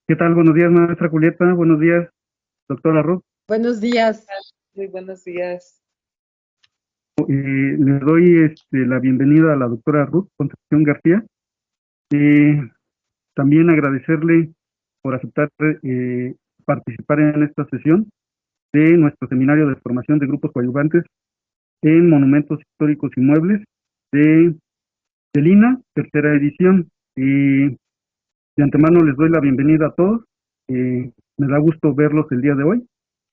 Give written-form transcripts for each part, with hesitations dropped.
¿Qué tal? Buenos días, maestra Julieta. Buenos días, doctora Ruth. Buenos días. Muy buenos días. Le doy la bienvenida a la doctora Ruth Concepción García. Eh, También agradecerle por aceptar participar en esta sesión de nuestro seminario de formación de grupos coadyuvantes en monumentos históricos y muebles de Lina, tercera edición. De antemano les doy la bienvenida a todos. Me da gusto verlos el día de hoy.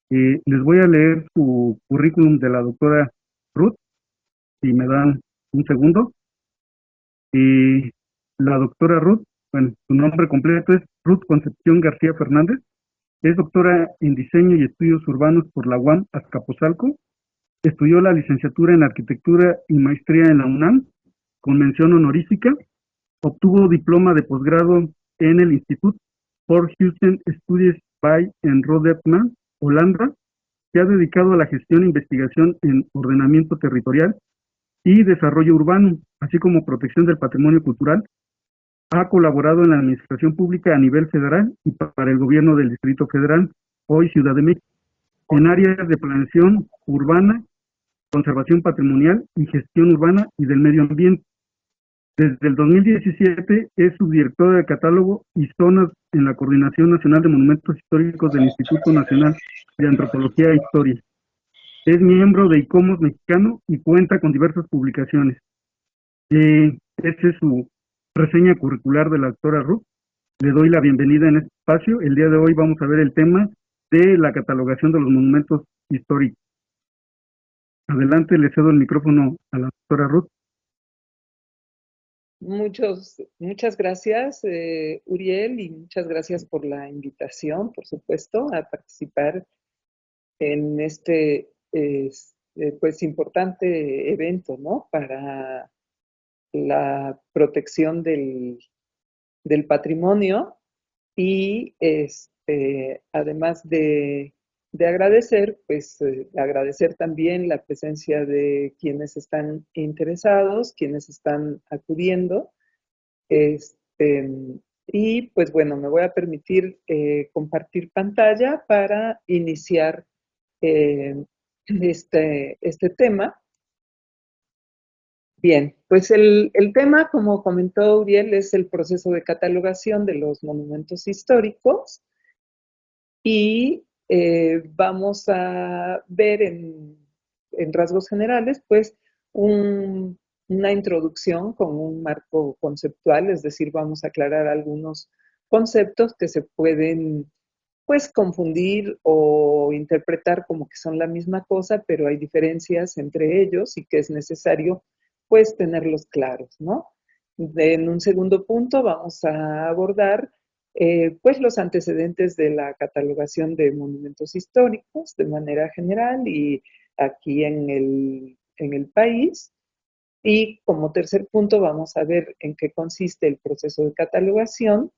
Les voy a leer su currículum de la doctora Ruth, si me dan un segundo. La doctora Ruth, bueno, su nombre completo es Ruth Concepción García Fernández. Es doctora en Diseño y Estudios Urbanos por la UAM Azcapotzalco. Estudió la licenciatura en Arquitectura y Maestría en la UNAM, con mención honorífica. Obtuvo diploma de posgrado en el Institut for Houston Studies by en Rotterdam, Holanda. Se ha dedicado a la gestión e investigación en ordenamiento territorial y desarrollo urbano, así como protección del patrimonio cultural. Ha colaborado en la administración pública a nivel federal y para el gobierno del Distrito Federal, hoy Ciudad de México, en áreas de planeación urbana, conservación patrimonial y gestión urbana y del medio ambiente. Desde el 2017 es subdirectora de catálogo y zonas en la Coordinación Nacional de Monumentos Históricos del Instituto Nacional de Antropología e Historia. Es miembro de ICOMOS Mexicano y cuenta con diversas publicaciones. Esta es su reseña curricular de la doctora Ruth. Le doy la bienvenida en este espacio. El día de hoy vamos a ver el tema de la catalogación de los monumentos históricos. Adelante, le cedo el micrófono a la doctora Ruth. Muchas gracias, Uriel, y muchas gracias por la invitación, por supuesto, a participar en este pues importante evento, ¿no? Para la protección del patrimonio y además de agradecer, pues agradecer también la presencia de quienes están interesados, quienes están acudiendo. Este, y pues bueno, me voy a permitir compartir pantalla para iniciar eh, este tema. Bien, pues el tema, como comentó Uriel, es el proceso de catalogación de los monumentos históricos y vamos a ver en rasgos generales, pues, una introducción con un marco conceptual, es decir, vamos a aclarar algunos conceptos que se pueden, pues, confundir o interpretar como que son la misma cosa, pero hay diferencias entre ellos y que es necesario, pues, tenerlos claros, ¿no? En un segundo punto vamos a abordar pues los antecedentes de la catalogación de monumentos históricos de manera general y aquí en el país. Y como tercer punto vamos a ver en qué consiste el proceso de catalogación.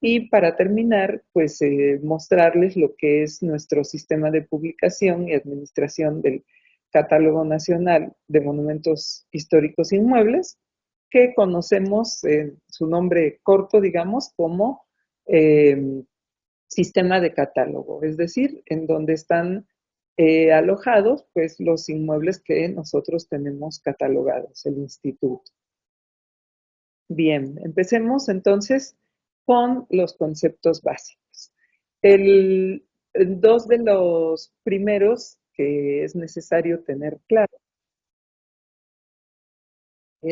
Y para terminar, pues mostrarles lo que es nuestro sistema de publicación y administración del Catálogo Nacional de Monumentos Históricos Inmuebles, que conocemos en su nombre corto, digamos, como eh, sistema de catálogo, es decir, en donde están alojados pues los inmuebles que nosotros tenemos catalogados, el instituto. Bien, empecemos entonces con los conceptos básicos. Dos de los primeros que es necesario tener claro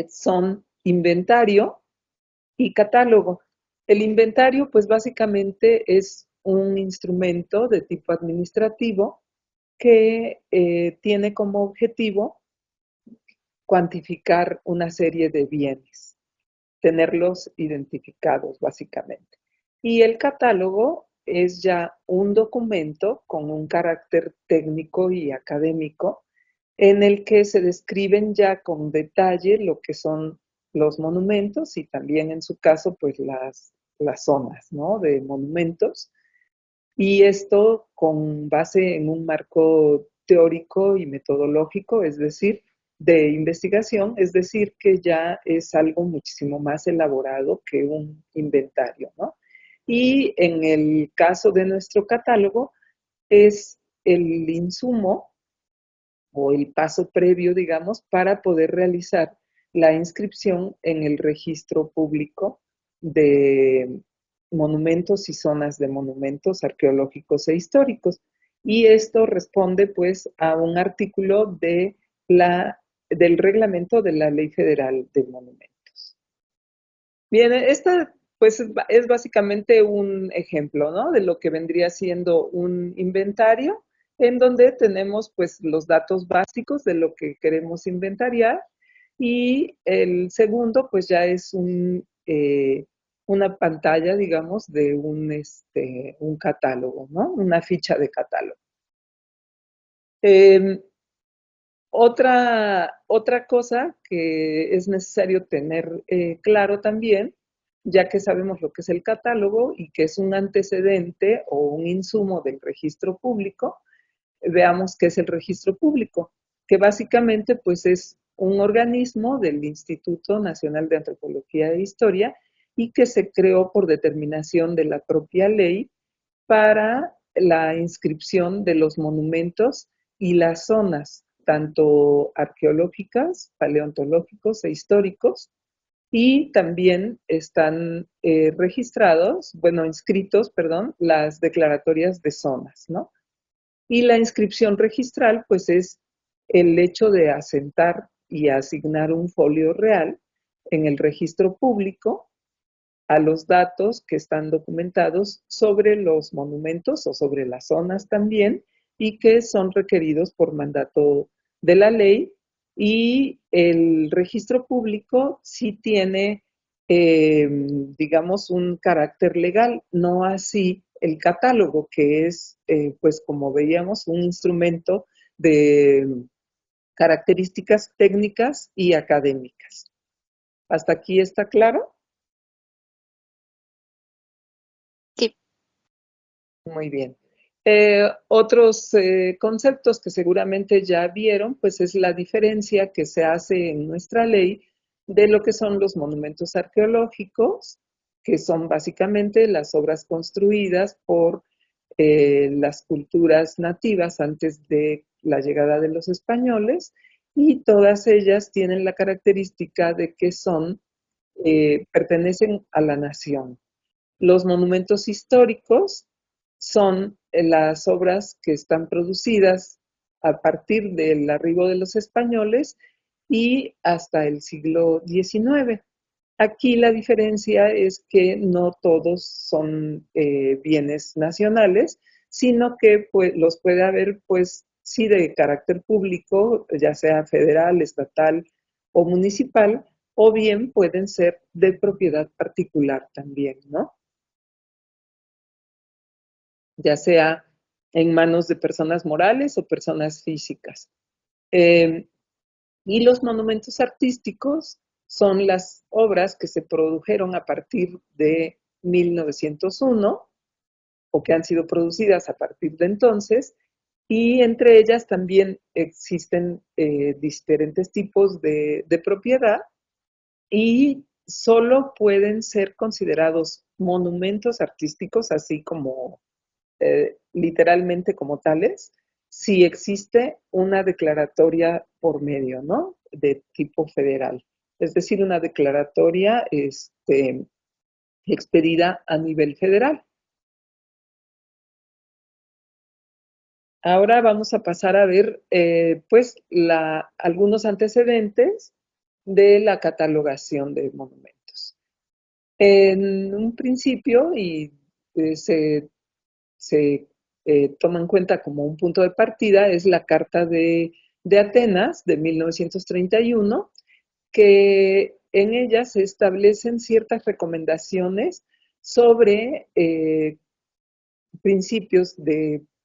son inventario y catálogo. El inventario, pues básicamente es un instrumento de tipo administrativo que tiene como objetivo cuantificar una serie de bienes, tenerlos identificados básicamente. Y el catálogo es ya un documento con un carácter técnico y académico en el que se describen ya con detalle lo que son los monumentos y también en su caso pues las zonas, ¿no?, de monumentos. Y esto con base en un marco teórico y metodológico, es decir, de investigación, es decir, que ya es algo muchísimo más elaborado que un inventario, ¿no? Y en el caso de nuestro catálogo, es el insumo o el paso previo, digamos, para poder realizar la inscripción en el registro público de monumentos y zonas de monumentos arqueológicos e históricos. Y esto responde pues a un artículo del reglamento de la Ley Federal de Monumentos. Bien, esta pues es básicamente un ejemplo, ¿no? De lo que vendría siendo un inventario en donde tenemos pues los datos básicos de lo que queremos inventariar y el segundo pues ya es una pantalla, digamos, de un catálogo, ¿no? Una ficha de catálogo. Otra cosa que es necesario tener claro también, ya que sabemos lo que es el catálogo y que es un antecedente o un insumo del registro público, veamos qué es el registro público, que básicamente pues es un organismo del Instituto Nacional de Antropología e Historia y que se creó por determinación de la propia ley para la inscripción de los monumentos y las zonas, tanto arqueológicas, paleontológicos e históricos, y también están inscritos, perdón, las declaratorias de zonas, ¿no? Y la inscripción registral, pues es el hecho de asentar y asignar un folio real en el registro público a los datos que están documentados sobre los monumentos o sobre las zonas también y que son requeridos por mandato de la ley. Y el registro público sí tiene, digamos, un carácter legal, no así el catálogo, que es, pues como veíamos, un instrumento de características técnicas y académicas. ¿Hasta aquí está claro? Sí. Muy bien. Otros conceptos que seguramente ya vieron, pues es la diferencia que se hace en nuestra ley de lo que son los monumentos arqueológicos, que son básicamente las obras construidas por las culturas nativas antes de la llegada de los españoles, y todas ellas tienen la característica de que pertenecen a la nación. Los monumentos históricos son las obras que están producidas a partir del arribo de los españoles y hasta el siglo XIX. Aquí la diferencia es que no todos son bienes nacionales, sino que pues, los puede haber, pues, sí de carácter público, ya sea federal, estatal o municipal, o bien pueden ser de propiedad particular también, ¿no? Ya sea en manos de personas morales o personas físicas. Y los monumentos artísticos son las obras que se produjeron a partir de 1901 o que han sido producidas a partir de entonces, y entre ellas también existen diferentes tipos de propiedad y solo pueden ser considerados monumentos artísticos, así como literalmente como tales, si existe una declaratoria por medio, ¿no? De tipo federal. Es decir, una declaratoria expedida a nivel federal. Ahora vamos a pasar a ver, pues, algunos antecedentes de la catalogación de monumentos. En un principio, y se toma en cuenta como un punto de partida, es la Carta de Atenas de 1931, que en ella se establecen ciertas recomendaciones sobre principios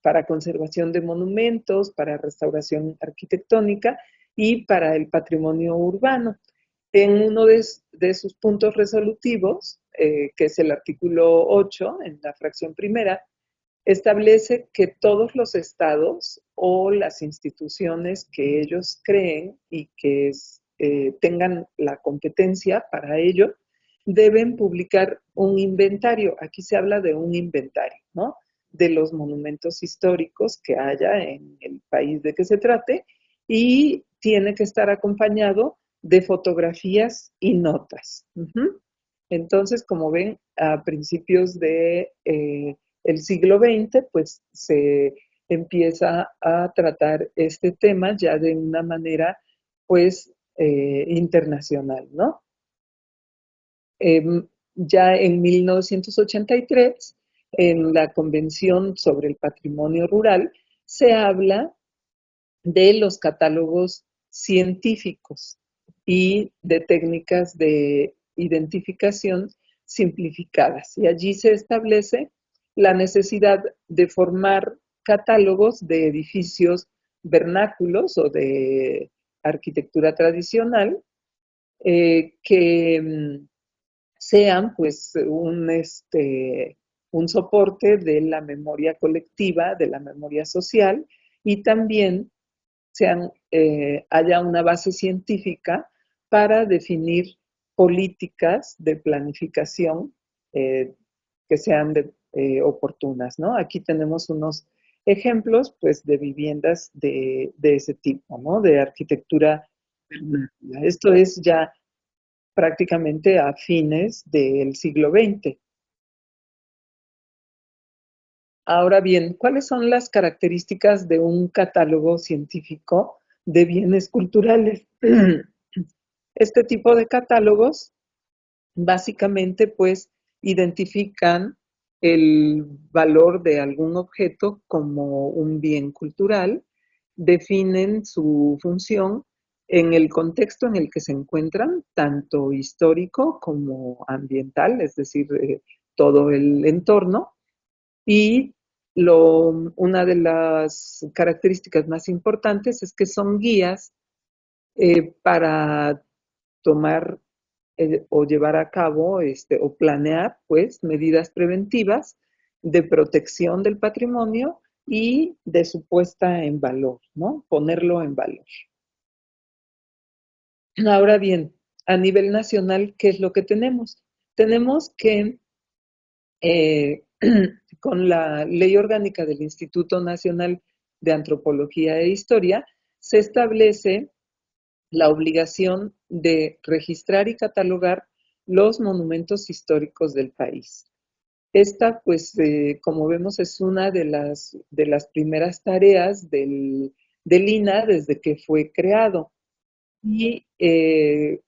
para conservación de monumentos, para restauración arquitectónica y para el patrimonio urbano. En uno de sus puntos resolutivos, que es el artículo 8, en la fracción primera, establece que todos los estados o las instituciones que ellos creen y que tengan la competencia para ello, deben publicar un inventario. Aquí se habla de un inventario, ¿no? De los monumentos históricos que haya en el país de que se trate y tiene que estar acompañado de fotografías y notas. Entonces, como ven, a principios de el siglo XX, pues se empieza a tratar este tema ya de una manera, pues, internacional, ¿no? Ya en 1983, en la Convención sobre el Patrimonio Rural, se habla de los catálogos científicos y de técnicas de identificación simplificadas. Y allí se establece la necesidad de formar catálogos de edificios vernáculos o de arquitectura tradicional que sean pues un soporte de la memoria colectiva, de la memoria social y también haya una base científica para definir políticas de planificación que sean oportunas, ¿no? Aquí tenemos unos ejemplos, pues, de viviendas de ese tipo, ¿no? De arquitectura vernácula. Esto es ya prácticamente a fines del siglo XX. Ahora bien, ¿cuáles son las características de un catálogo científico de bienes culturales? Este tipo de catálogos básicamente pues identifican el valor de algún objeto como un bien cultural, definen su función en el contexto en el que se encuentran, tanto histórico como ambiental, es decir, todo el entorno, y una de las características más importantes es que son guías para tomar o llevar a cabo o planear pues medidas preventivas de protección del patrimonio y de su puesta en valor, ¿no? Ponerlo en valor. Ahora bien, a nivel nacional, ¿qué es lo que tenemos? Tenemos que con la Ley Orgánica del Instituto Nacional de Antropología e Historia, se establece la obligación de registrar y catalogar los monumentos históricos del país. Esta, pues, como vemos, es una de las primeras tareas del INAH desde que fue creado. Y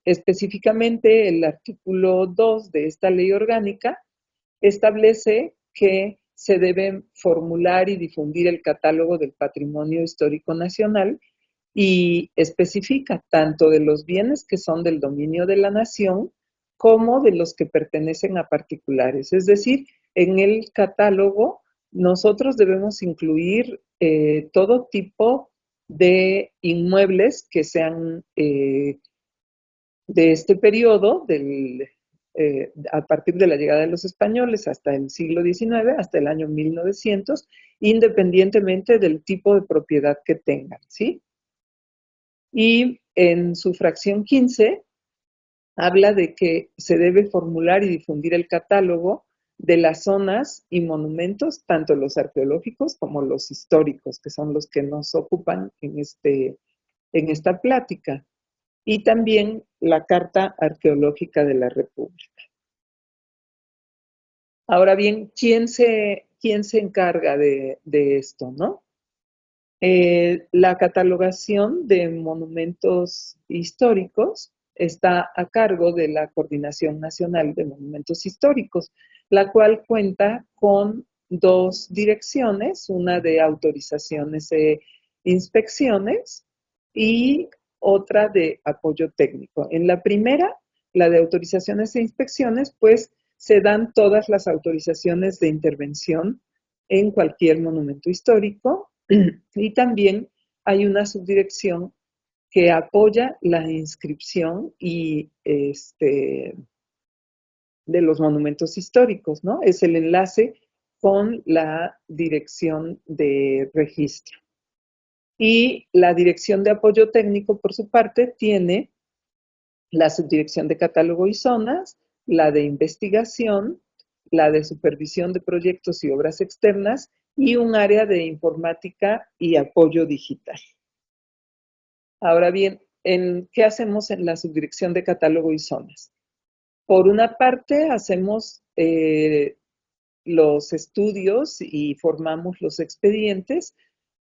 específicamente el artículo 2 de esta ley orgánica establece que se debe formular y difundir el catálogo del patrimonio histórico nacional y especifica tanto de los bienes que son del dominio de la nación como de los que pertenecen a particulares. Es decir, en el catálogo nosotros debemos incluir todo tipo de inmuebles que sean de este periodo, a partir de la llegada de los españoles hasta el siglo XIX, hasta el año 1900, independientemente del tipo de propiedad que tengan, ¿sí? Y en su fracción 15 habla de que se debe formular y difundir el catálogo de las zonas y monumentos, tanto los arqueológicos como los históricos, que son los que nos ocupan en esta plática, y también la Carta Arqueológica de la República. Ahora bien, quién se encarga de esto, no? La catalogación de monumentos históricos está a cargo de la Coordinación Nacional de Monumentos Históricos, la cual cuenta con dos direcciones, una de autorizaciones e inspecciones y otra de apoyo técnico. En la primera, la de autorizaciones e inspecciones, pues se dan todas las autorizaciones de intervención en cualquier monumento histórico y también hay una subdirección que apoya la inscripción y de los monumentos históricos, ¿no? Es el enlace con la dirección de registro. Y la dirección de apoyo técnico, por su parte, tiene la subdirección de catálogo y zonas, la de investigación, la de supervisión de proyectos y obras externas y un área de informática y apoyo digital. Ahora bien, ¿qué hacemos en la subdirección de catálogo y zonas? Por una parte, hacemos los estudios y formamos los expedientes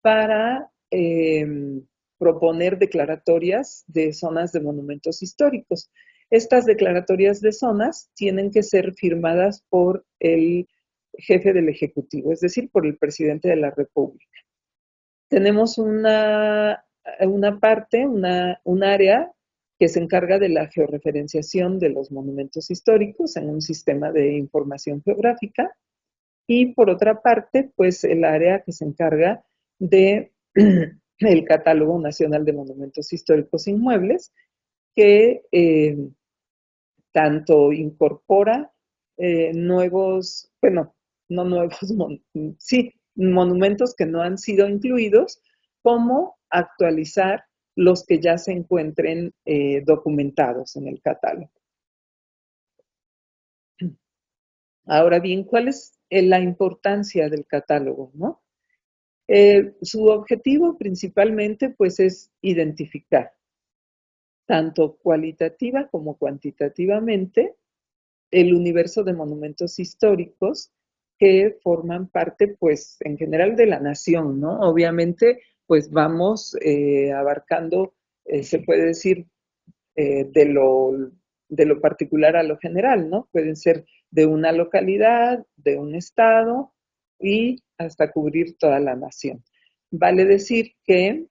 para proponer declaratorias de zonas de monumentos históricos. Estas declaratorias de zonas tienen que ser firmadas por el jefe del Ejecutivo, es decir, por el presidente de la República. Tenemos parte, un área que se encarga de la georreferenciación de los monumentos históricos en un sistema de información geográfica. Y por otra parte, pues el área que se encarga de el Catálogo Nacional de Monumentos Históricos Inmuebles, que tanto incorpora nuevos, bueno, no nuevos, sí, monumentos que no han sido incluidos, como actualizar los que ya se encuentren documentados en el catálogo. Ahora bien, ¿cuál es la importancia del catálogo, no? Su objetivo principalmente, pues, es identificar, tanto cualitativa como cuantitativamente, el universo de monumentos históricos que forman parte, pues, en general de la nación, ¿no? Obviamente, pues, vamos abarcando, se puede decir, de lo particular a lo general, ¿no? Pueden ser de una localidad, de un estado y hasta cubrir toda la nación. Vale decir que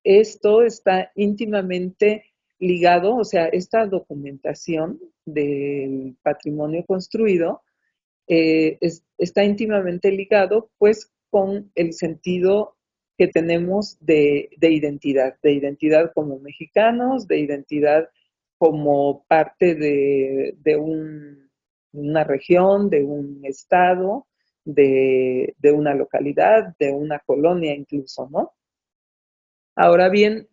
esto está íntimamente ligado, o sea, esta documentación del patrimonio construido está íntimamente ligado, pues, con el sentido que tenemos de identidad como mexicanos, de identidad como parte de una región, de un estado, de una localidad, de una colonia incluso, ¿no? Ahora bien,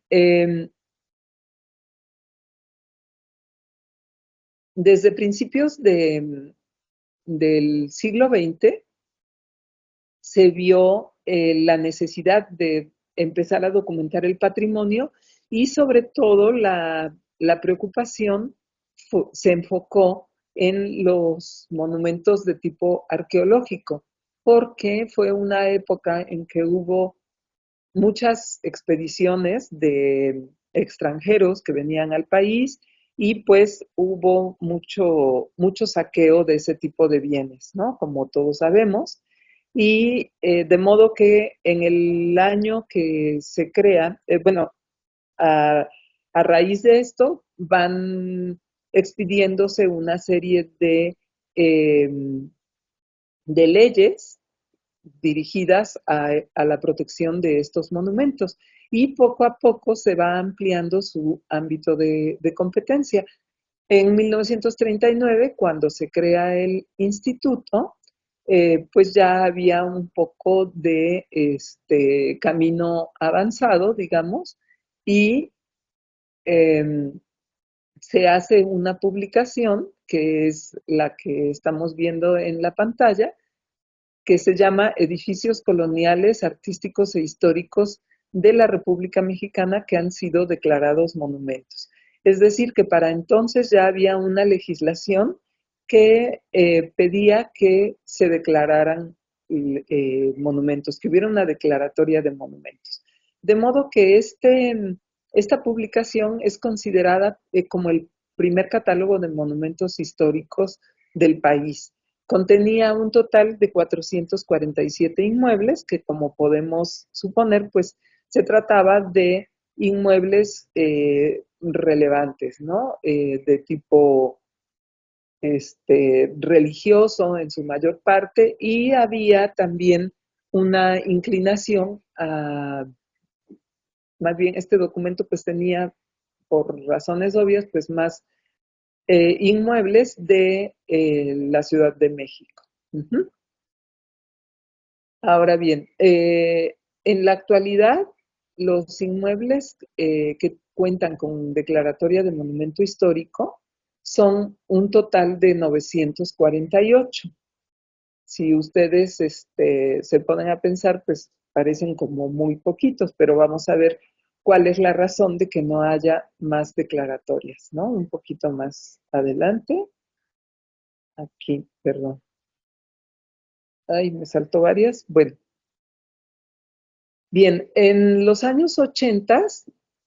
desde principios del siglo XX se vio la necesidad de empezar a documentar el patrimonio y sobre todo la preocupación se enfocó en los monumentos de tipo arqueológico, porque fue una época en que hubo muchas expediciones de extranjeros que venían al país y pues hubo mucho saqueo de ese tipo de bienes, ¿no? Como todos sabemos. Y de modo que en el año que se crea, bueno, a, a raíz de esto van expidiéndose una serie eh, de leyes dirigidas a la protección de estos monumentos y poco a poco se va ampliando su ámbito de competencia. En 1939, cuando se crea el instituto, pues ya había un poco de camino avanzado, digamos, y eh, se hace una publicación, que es la que estamos viendo en la pantalla, que se llama Edificios Coloniales, Artísticos e Históricos de la República Mexicana que han sido declarados monumentos. Es decir, que para entonces ya había una legislación que pedía que se declararan monumentos, que hubiera una declaratoria de monumentos. De modo que esta publicación es considerada como el primer catálogo de monumentos históricos del país. Contenía un total de 447 inmuebles que, como podemos suponer, pues se trataba de inmuebles relevantes, ¿no? De tipo religioso en su mayor parte, y había también una inclinación a, más bien este documento pues tenía, por razones obvias, pues más inmuebles de la Ciudad de México. Uh-huh. Ahora bien, en la actualidad, los inmuebles que cuentan con declaratoria de monumento histórico son un total de 948. Si ustedes se ponen a pensar, pues parecen como muy poquitos, pero vamos a ver cuál es la razón de que no haya más declaratorias, ¿no? Un poquito más adelante. Aquí, perdón. Ay, me saltó varias. Bueno, bien, en los años 80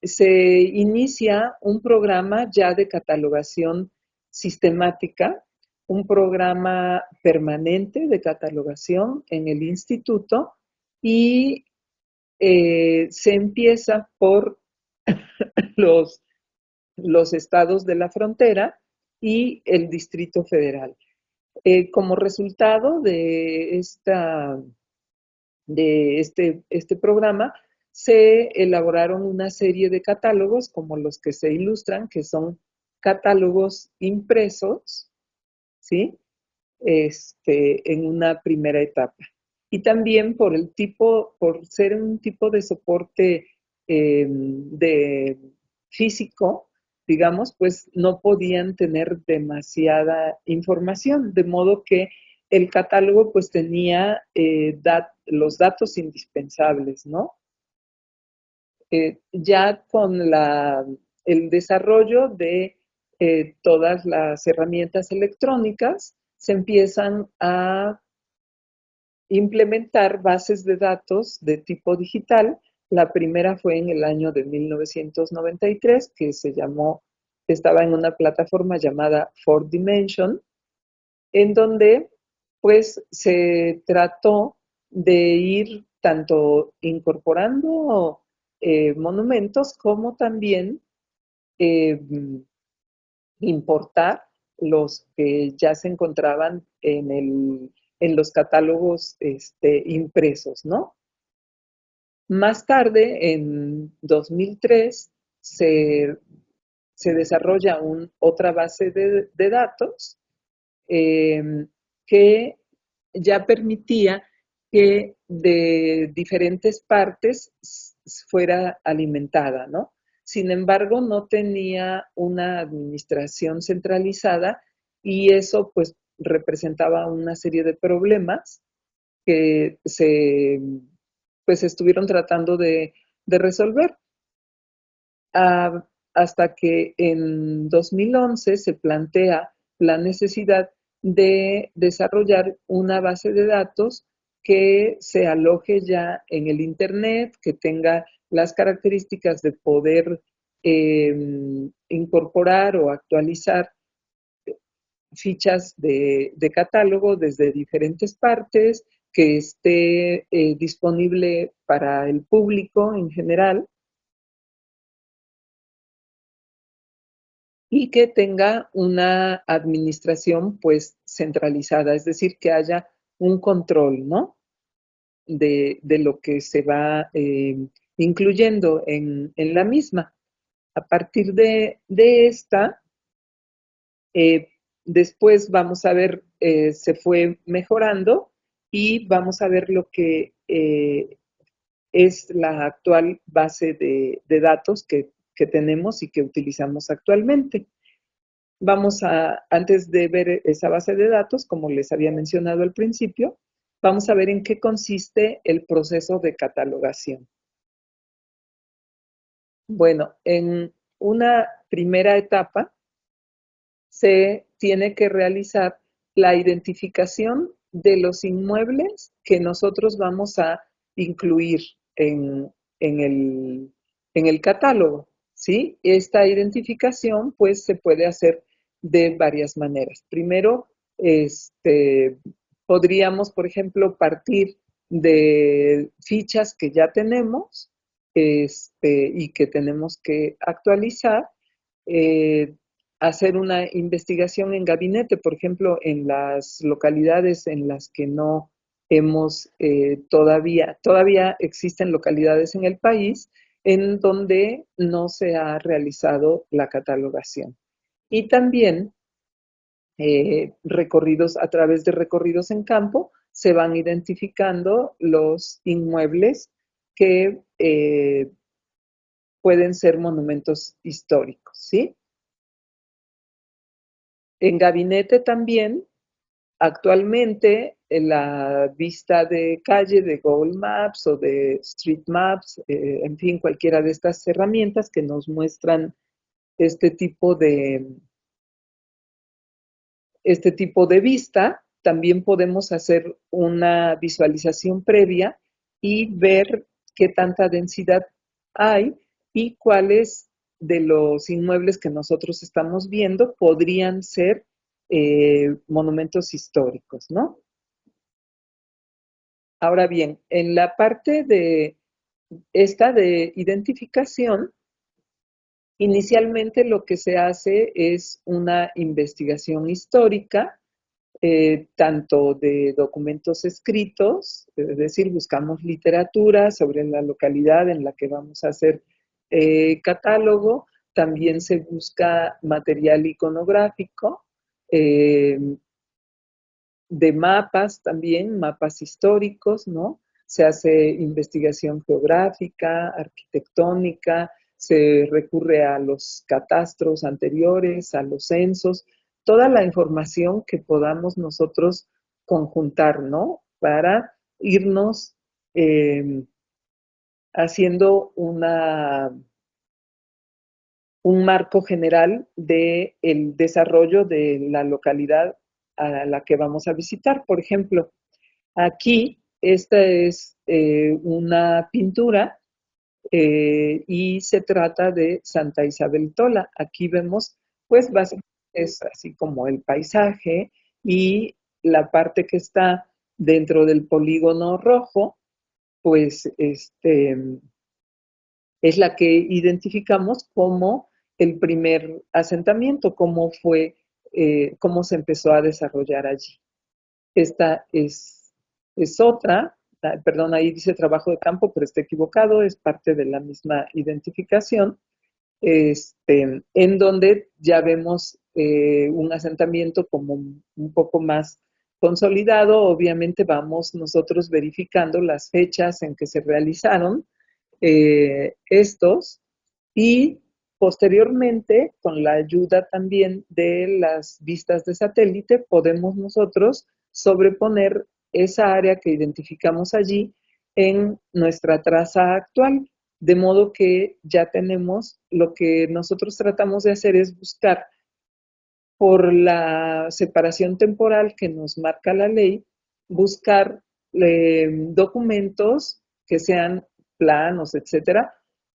se inicia un programa ya de catalogación sistemática, un programa permanente de catalogación en el instituto y se empieza por los, los estados de la frontera y el Distrito Federal. Como resultado de este programa, se elaboraron una serie de catálogos como los que se ilustran, que son catálogos impresos, ¿sí? En una primera etapa. Y también por ser un tipo de soporte de físico, digamos, pues no podían tener demasiada información, de modo que el catálogo pues tenía los datos indispensables, ¿no? Ya con el desarrollo de todas las herramientas electrónicas, se empiezan a implementar bases de datos de tipo digital. La primera fue en el año de 1993, que estaba en una plataforma llamada 4Dimension, en donde pues se trató de ir tanto incorporando monumentos como también eh, importar los que ya se encontraban en los catálogos impresos, ¿no? Más tarde, en 2003, se desarrolla otra base de datos eh, que ya permitía que de diferentes partes fuera alimentada, ¿no? Sin embargo, no tenía una administración centralizada y eso pues representaba una serie de problemas que pues estuvieron tratando de resolver. Ah, hasta que en 2011 se plantea la necesidad de desarrollar una base de datos que se aloje ya en el Internet, que tenga las características de poder incorporar o actualizar fichas de catálogo desde diferentes partes, que esté disponible para el público en general y que tenga una administración pues centralizada, es decir, que haya un control, ¿no? De lo que se va incluyendo en la misma. A partir de esta, eh, después vamos a ver, se fue mejorando y vamos a ver lo que es la actual base de datos que tenemos y que utilizamos actualmente. Antes de ver esa base de datos, como les había mencionado al principio, vamos a ver en qué consiste el proceso de catalogación. Bueno, en una primera etapa se tiene que realizar la identificación de los inmuebles que nosotros vamos a incluir en el catálogo, ¿sí? Esta identificación, pues, se puede hacer de varias maneras. Primero, podríamos, por ejemplo, partir de fichas que ya tenemos y que tenemos que actualizar, eh, hacer una investigación en gabinete, por ejemplo, en las localidades en las que no hemos todavía existen localidades en el país en donde no se ha realizado la catalogación. Y también a través de recorridos en campo, se van identificando los inmuebles que pueden ser monumentos históricos, ¿sí? En gabinete también, actualmente, en la vista de calle de Google Maps o de Street Maps, en fin, cualquiera de estas herramientas que nos muestran este tipo de, vista, también podemos hacer una visualización previa y ver qué tanta densidad hay y cuáles de los inmuebles que nosotros estamos viendo podrían ser monumentos históricos, ¿no? Ahora bien, en la parte de esta de identificación, inicialmente lo que se hace es una investigación histórica, tanto de documentos escritos, es decir, buscamos literatura sobre la localidad en la que vamos a hacer catálogo, también se busca material iconográfico, eh, de mapas también, mapas históricos, ¿no? Se hace investigación geográfica, arquitectónica, se recurre a los catastros anteriores, a los censos, toda la información que podamos nosotros conjuntar, ¿no? Para irnos haciendo un marco general del desarrollo de la localidad a la que vamos a visitar. Por ejemplo, aquí esta es una pintura y se trata de Santa Isabel Tola. Aquí vemos, pues básicamente es así como el paisaje y la parte que está dentro del polígono rojo, pues es la que identificamos como el primer asentamiento, cómo se empezó a desarrollar allí. Esta es otra, perdón, ahí dice trabajo de campo, pero está equivocado, es parte de la misma identificación, en donde ya vemos un asentamiento como un poco más consolidado. Obviamente vamos nosotros verificando las fechas en que se realizaron estos y posteriormente, con la ayuda también de las vistas de satélite, podemos nosotros sobreponer esa área que identificamos allí en nuestra traza actual, de modo que ya tenemos, lo que nosotros tratamos de hacer es buscar por la separación temporal que nos marca la ley, buscar documentos que sean planos, etcétera,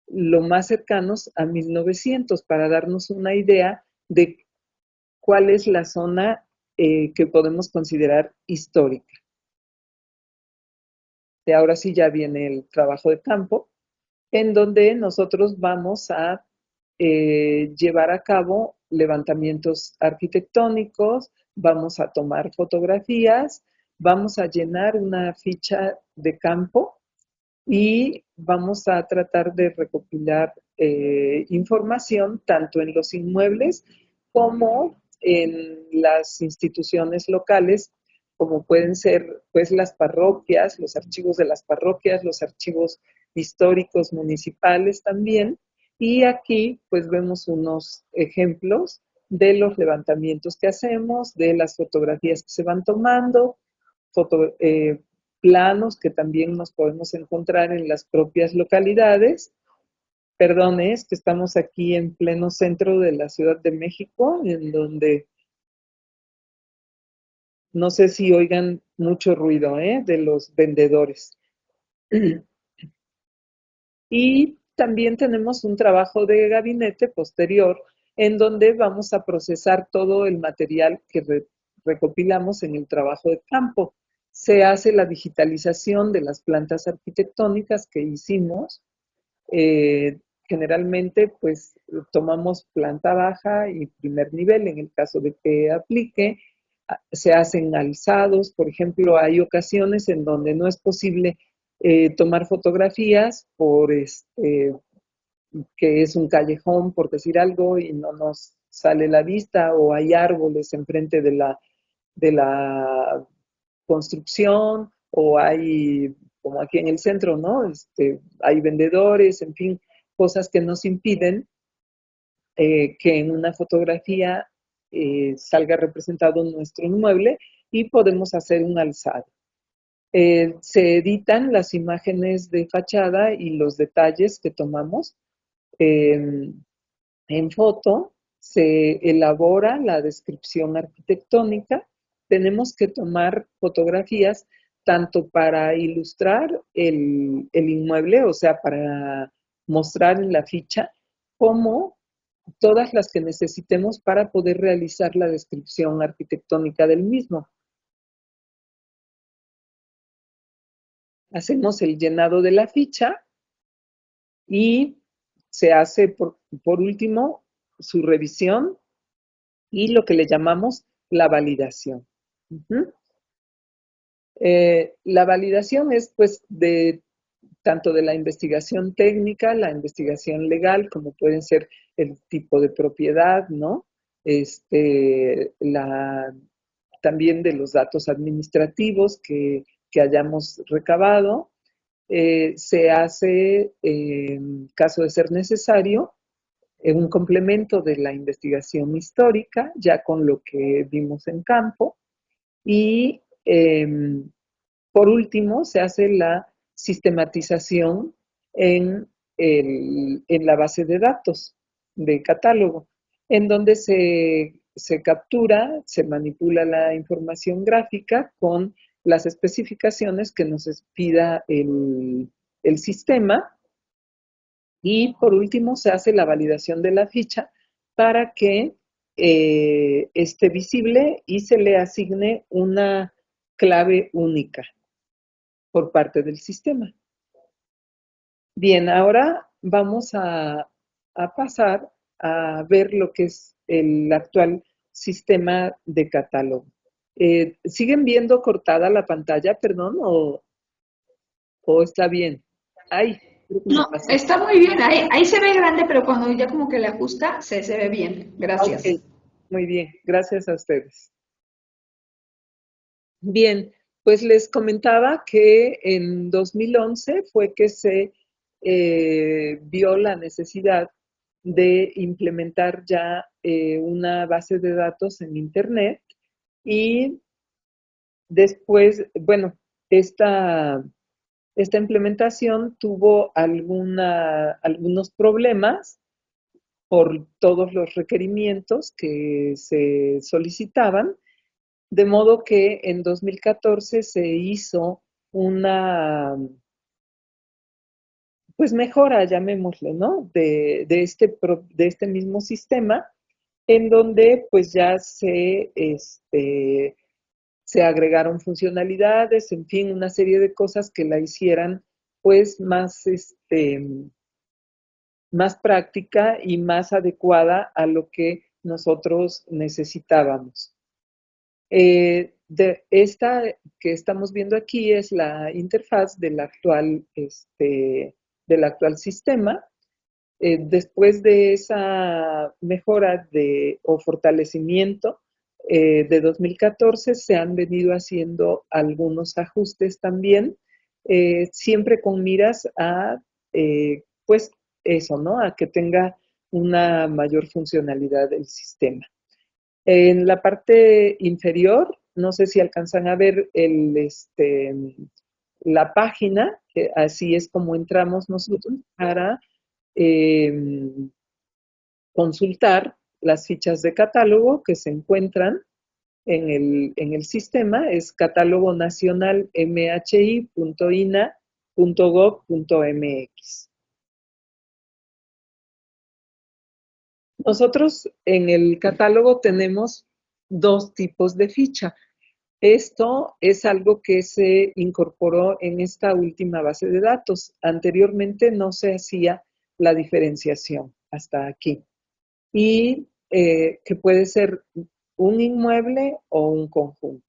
lo más cercanos a 1900 para darnos una idea de cuál es la zona que podemos considerar histórica. Y ahora sí ya viene el trabajo de campo, en donde nosotros vamos a llevar a cabo levantamientos arquitectónicos, vamos a tomar fotografías, vamos a llenar una ficha de campo y vamos a tratar de recopilar información tanto en los inmuebles como en las instituciones locales, como pueden ser pues las parroquias, los archivos de las parroquias, los archivos históricos municipales también. Y aquí pues vemos unos ejemplos de los levantamientos que hacemos, de las fotografías que se van tomando, planos que también nos podemos encontrar en las propias localidades. Perdón, es que estamos aquí en pleno centro de la Ciudad de México, en donde no sé si oigan mucho ruido de los vendedores. Y también tenemos un trabajo de gabinete posterior en donde vamos a procesar todo el material que recopilamos en el trabajo de campo. Se hace la digitalización de las plantas arquitectónicas que hicimos. Generalmente, pues tomamos planta baja y primer nivel en el caso de que aplique. Se hacen alzados, por ejemplo, hay ocasiones en donde no es posible tomar fotografías que es un callejón, por decir algo, y no nos sale la vista, o hay árboles enfrente de la construcción, o hay, como aquí en el centro, ¿no? Hay vendedores, en fin, cosas que nos impiden que en una fotografía salga representado nuestro inmueble y podemos hacer un alzado. Se editan las imágenes de fachada y los detalles que tomamos en foto, se elabora la descripción arquitectónica. Tenemos que tomar fotografías tanto para ilustrar el inmueble, o sea, para mostrar en la ficha, como todas las que necesitemos para poder realizar la descripción arquitectónica del mismo. Hacemos el llenado de la ficha y se hace, por último, su revisión y lo que le llamamos la validación. La validación es, pues, tanto de la investigación técnica, la investigación legal, como pueden ser el tipo de propiedad, ¿no? También de los datos administrativos que hayamos recabado. Se hace, en caso de ser necesario, un complemento de la investigación histórica, ya con lo que vimos en campo. Y por último, se hace la sistematización en la base de datos de catálogo, en donde se captura, se manipula la información gráfica con las especificaciones que nos pida el sistema. Y por último, se hace la validación de la ficha para que esté visible y se le asigne una clave única por parte del sistema. Bien, ahora vamos a pasar a ver lo que es el actual sistema de catálogo. ¿Siguen viendo cortada la pantalla, perdón, o está bien? Ay, creo que me No, pasé. está muy bien, ahí se ve grande, pero cuando ya como que le ajusta, se ve bien. Gracias. Ok, muy bien, gracias a ustedes. Bien, pues les comentaba que en 2011 fue que se vio la necesidad de implementar ya una base de datos en Internet y después, bueno, esta implementación tuvo algunos problemas por todos los requerimientos que se solicitaban, de modo que en 2014 se hizo una, pues mejora, llamémosle, ¿no? De este mismo sistema, en donde pues ya se agregaron funcionalidades, en fin, una serie de cosas que la hicieran pues más práctica y más adecuada a lo que nosotros necesitábamos. De esta que estamos viendo aquí es la interfaz del actual sistema. Después de esa mejora o fortalecimiento de 2014, se han venido haciendo algunos ajustes también, siempre con miras a, pues, eso, ¿no? A que tenga una mayor funcionalidad del sistema. En la parte inferior, no sé si alcanzan a ver la página, que así es como entramos nosotros para consultar las fichas de catálogo que se encuentran en el sistema. Es catálogo nacional mhi.ina.gov.mx. Nosotros en el catálogo tenemos dos tipos de ficha. Esto es algo que se incorporó en esta última base de datos. Anteriormente no se hacía la diferenciación hasta aquí. Y que puede ser un inmueble o un conjunto.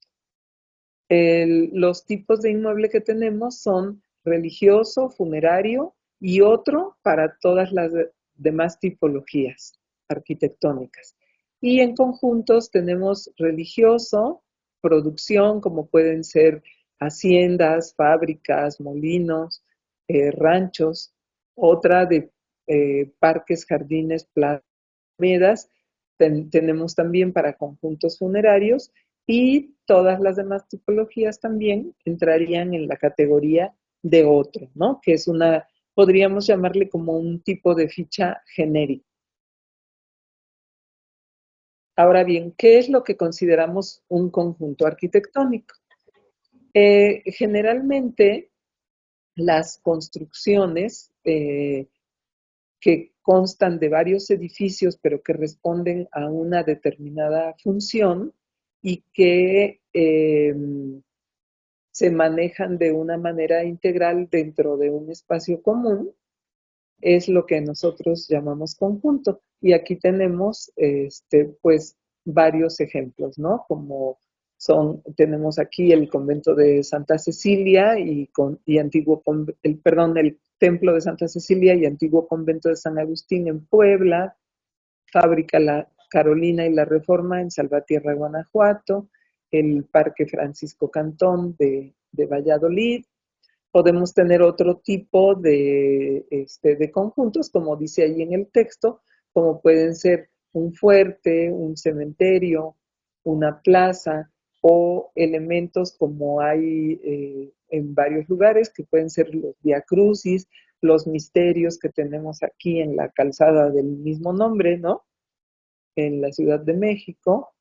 Los tipos de inmueble que tenemos son religioso, funerario y otro para todas las demás tipologías arquitectónicas. Y en conjuntos tenemos religioso, producción, como pueden ser haciendas, fábricas, molinos, ranchos, otra de parques, jardines, plazas, tenemos también para conjuntos funerarios y todas las demás tipologías también entrarían en la categoría de otro, ¿no? Que es podríamos llamarle como un tipo de ficha genérica. Ahora bien, ¿qué es lo que consideramos un conjunto arquitectónico? Generalmente las construcciones que constan de varios edificios, pero que responden a una determinada función y que se manejan de una manera integral dentro de un espacio común, es lo que nosotros llamamos conjunto. Y aquí tenemos, pues, varios ejemplos, ¿no? Como tenemos aquí el convento de Santa Cecilia y antiguo, el templo de Santa Cecilia y antiguo convento de San Agustín en Puebla, Fábrica La Carolina y la Reforma en Salvatierra, Guanajuato, el Parque Francisco Cantón de Valladolid. Podemos tener otro tipo de conjuntos, como dice ahí en el texto, como pueden ser un fuerte, un cementerio, una plaza o elementos como hay en varios lugares, que pueden ser los viacrucis, los misterios que tenemos aquí en la calzada del mismo nombre, ¿no? En la Ciudad de México.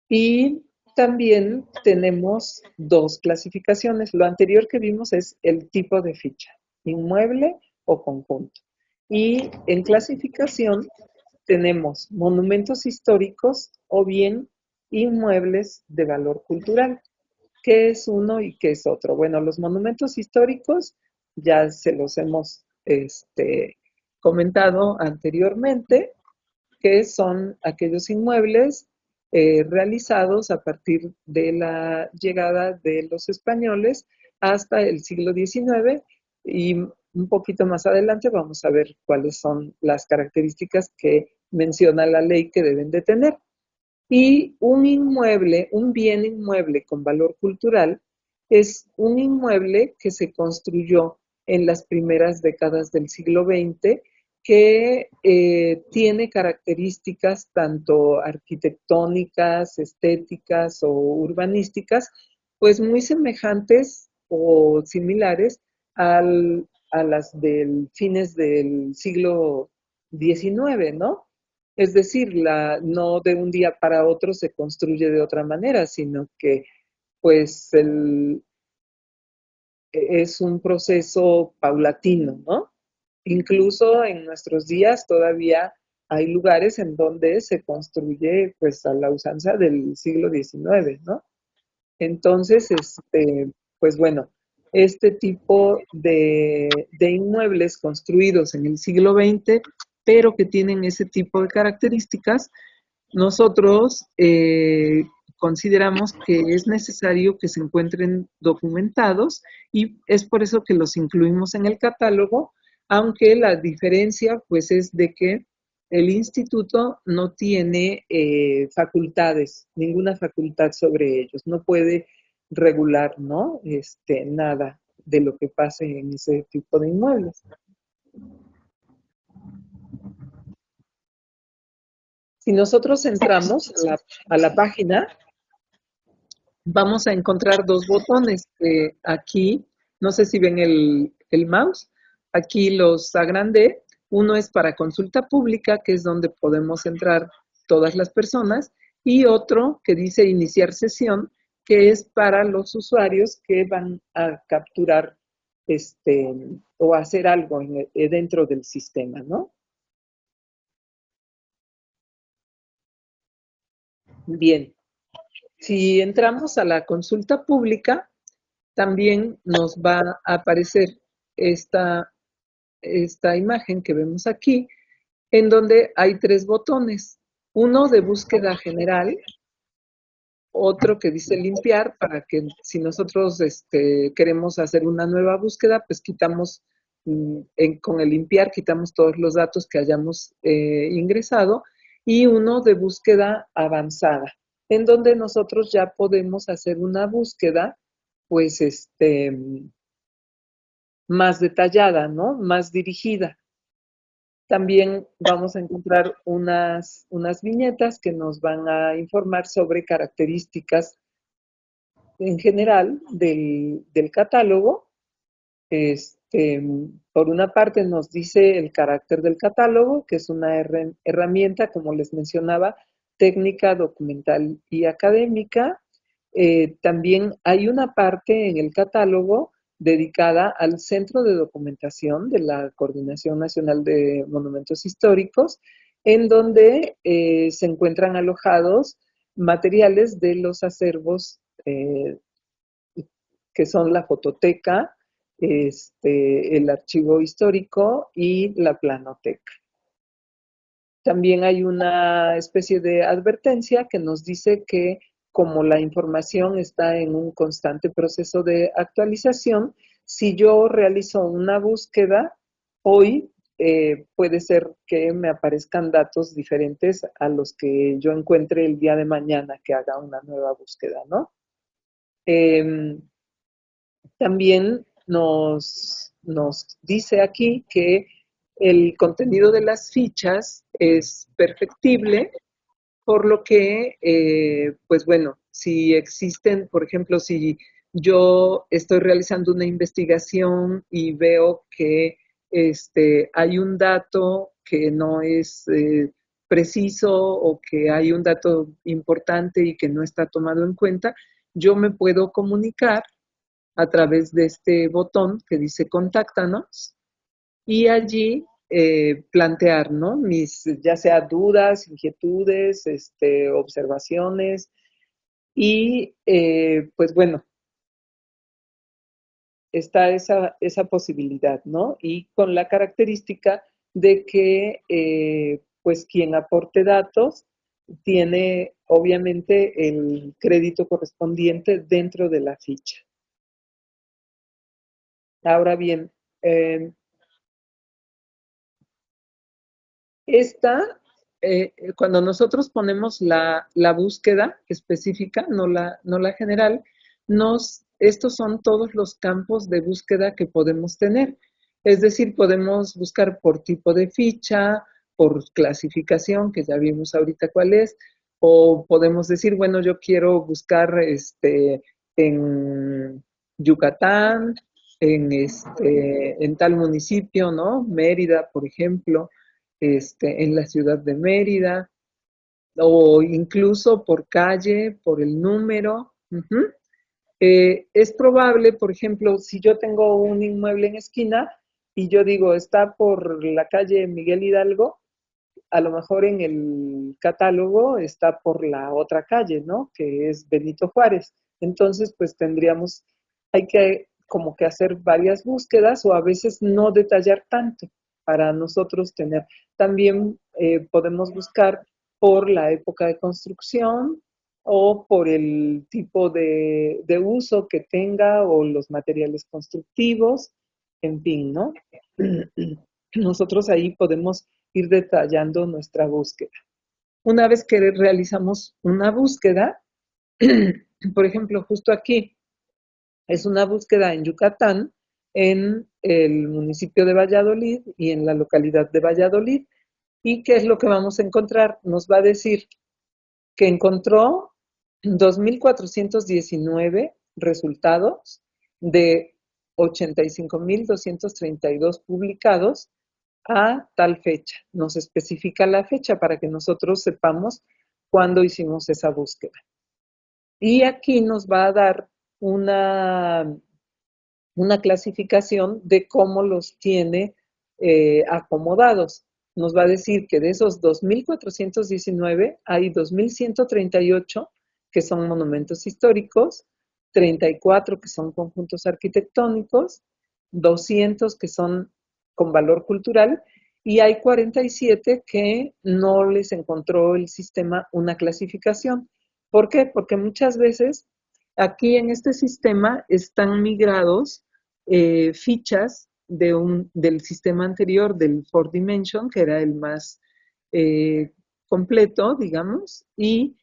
Y también tenemos dos clasificaciones. Lo anterior que vimos es el tipo de ficha, inmueble o conjunto. Y en clasificación tenemos monumentos históricos o bien inmuebles de valor cultural. ¿Qué es uno y qué es otro? Bueno, los monumentos históricos ya se los hemos comentado anteriormente, que son aquellos inmuebles realizados a partir de la llegada de los españoles hasta el siglo XIX, y un poquito más adelante vamos a ver cuáles son las características que menciona la ley que deben de tener. Y un inmueble, un bien inmueble con valor cultural, es un inmueble que se construyó en las primeras décadas del siglo XX, que tiene características tanto arquitectónicas, estéticas o urbanísticas, pues muy semejantes o similares a las del fines del siglo XIX, ¿no? Es decir, no de un día para otro se construye de otra manera, sino que pues es un proceso paulatino, ¿no? Incluso en nuestros días todavía hay lugares en donde se construye pues a la usanza del siglo XIX, ¿no? Entonces, pues bueno, este tipo de inmuebles construidos en el siglo XX, pero que tienen ese tipo de características, nosotros consideramos que es necesario que se encuentren documentados y es por eso que los incluimos en el catálogo, aunque la diferencia pues es de que el instituto no tiene facultades, ninguna facultad sobre ellos, no puede regular, ¿no? Nada de lo que pase en ese tipo de inmuebles. Si nosotros entramos a la página, vamos a encontrar dos botones. Aquí, no sé si ven el mouse, aquí los agrandé. Uno es para consulta pública, que es donde podemos entrar todas las personas, y otro que dice iniciar sesión, que es para los usuarios que van a capturar o hacer algo dentro del sistema, ¿no? Bien. Si entramos a la consulta pública, también nos va a aparecer esta imagen que vemos aquí, en donde hay tres botones. Uno de búsqueda general, otro que dice limpiar, para que si nosotros queremos hacer una nueva búsqueda, pues quitamos, con el limpiar, quitamos todos los datos que hayamos ingresado, y uno de búsqueda avanzada, en donde nosotros ya podemos hacer una búsqueda, pues, más detallada, ¿no? Más dirigida. También vamos a encontrar unas viñetas que nos van a informar sobre características en general del catálogo. Por una parte nos dice el carácter del catálogo, que es una herramienta, como les mencionaba, técnica, documental y académica. También hay una parte en el catálogo dedicada al Centro de Documentación de la Coordinación Nacional de Monumentos Históricos, en donde se encuentran alojados materiales de los acervos que son la fototeca, el archivo histórico y la planoteca. También hay una especie de advertencia que nos dice que como la información está en un constante proceso de actualización, si yo realizo una búsqueda hoy, puede ser que me aparezcan datos diferentes a los que yo encuentre el día de mañana que haga una nueva búsqueda, ¿no? También nos dice aquí que el contenido de las fichas es perfectible, por lo que, pues bueno, si existen, por ejemplo, si yo estoy realizando una investigación y veo que hay un dato que no es preciso o que hay un dato importante y que no está tomado en cuenta, yo me puedo comunicar a través de este botón que dice contáctanos y allí plantear, ¿no? Mis, ya sea dudas, inquietudes, observaciones y pues bueno, está esa posibilidad, ¿no? Y con la característica de que pues quien aporte datos tiene obviamente el crédito correspondiente dentro de la ficha. Ahora bien, cuando nosotros ponemos la búsqueda específica, no la general, estos son todos los campos de búsqueda que podemos tener. Es decir, podemos buscar por tipo de ficha, por clasificación, que ya vimos ahorita cuál es, o podemos decir, bueno, yo quiero buscar en Yucatán, en tal municipio, ¿no? Mérida, por ejemplo, en la ciudad de Mérida, o incluso por calle, por el número. Uh-huh. Es probable, por ejemplo, si yo tengo un inmueble en esquina y yo digo, está por la calle Miguel Hidalgo, a lo mejor en el catálogo está por la otra calle, ¿no? Que es Benito Juárez. Entonces, pues hay que como que hacer varias búsquedas o a veces no detallar tanto para nosotros tener. También podemos buscar por la época de construcción o por el tipo de uso que tenga o los materiales constructivos, en fin, ¿no? Nosotros ahí podemos ir detallando nuestra búsqueda. Una vez que realizamos una búsqueda, por ejemplo, justo aquí, es una búsqueda en Yucatán, en el municipio de Valladolid y en la localidad de Valladolid. ¿Y qué es lo que vamos a encontrar? Nos va a decir que encontró 2.419 resultados de 85.232 publicados a tal fecha. Nos especifica la fecha para que nosotros sepamos cuándo hicimos esa búsqueda. Y aquí nos va a dar una clasificación de cómo los tiene acomodados. Nos va a decir que de esos 2.419 hay 2.138 que son monumentos históricos, 34 que son conjuntos arquitectónicos, 200 que son con valor cultural y hay 47 que no les encontró el sistema una clasificación. ¿Por qué? Porque muchas veces aquí en este sistema están migrados fichas del sistema anterior, del 4Dimension, que era el más completo, digamos, y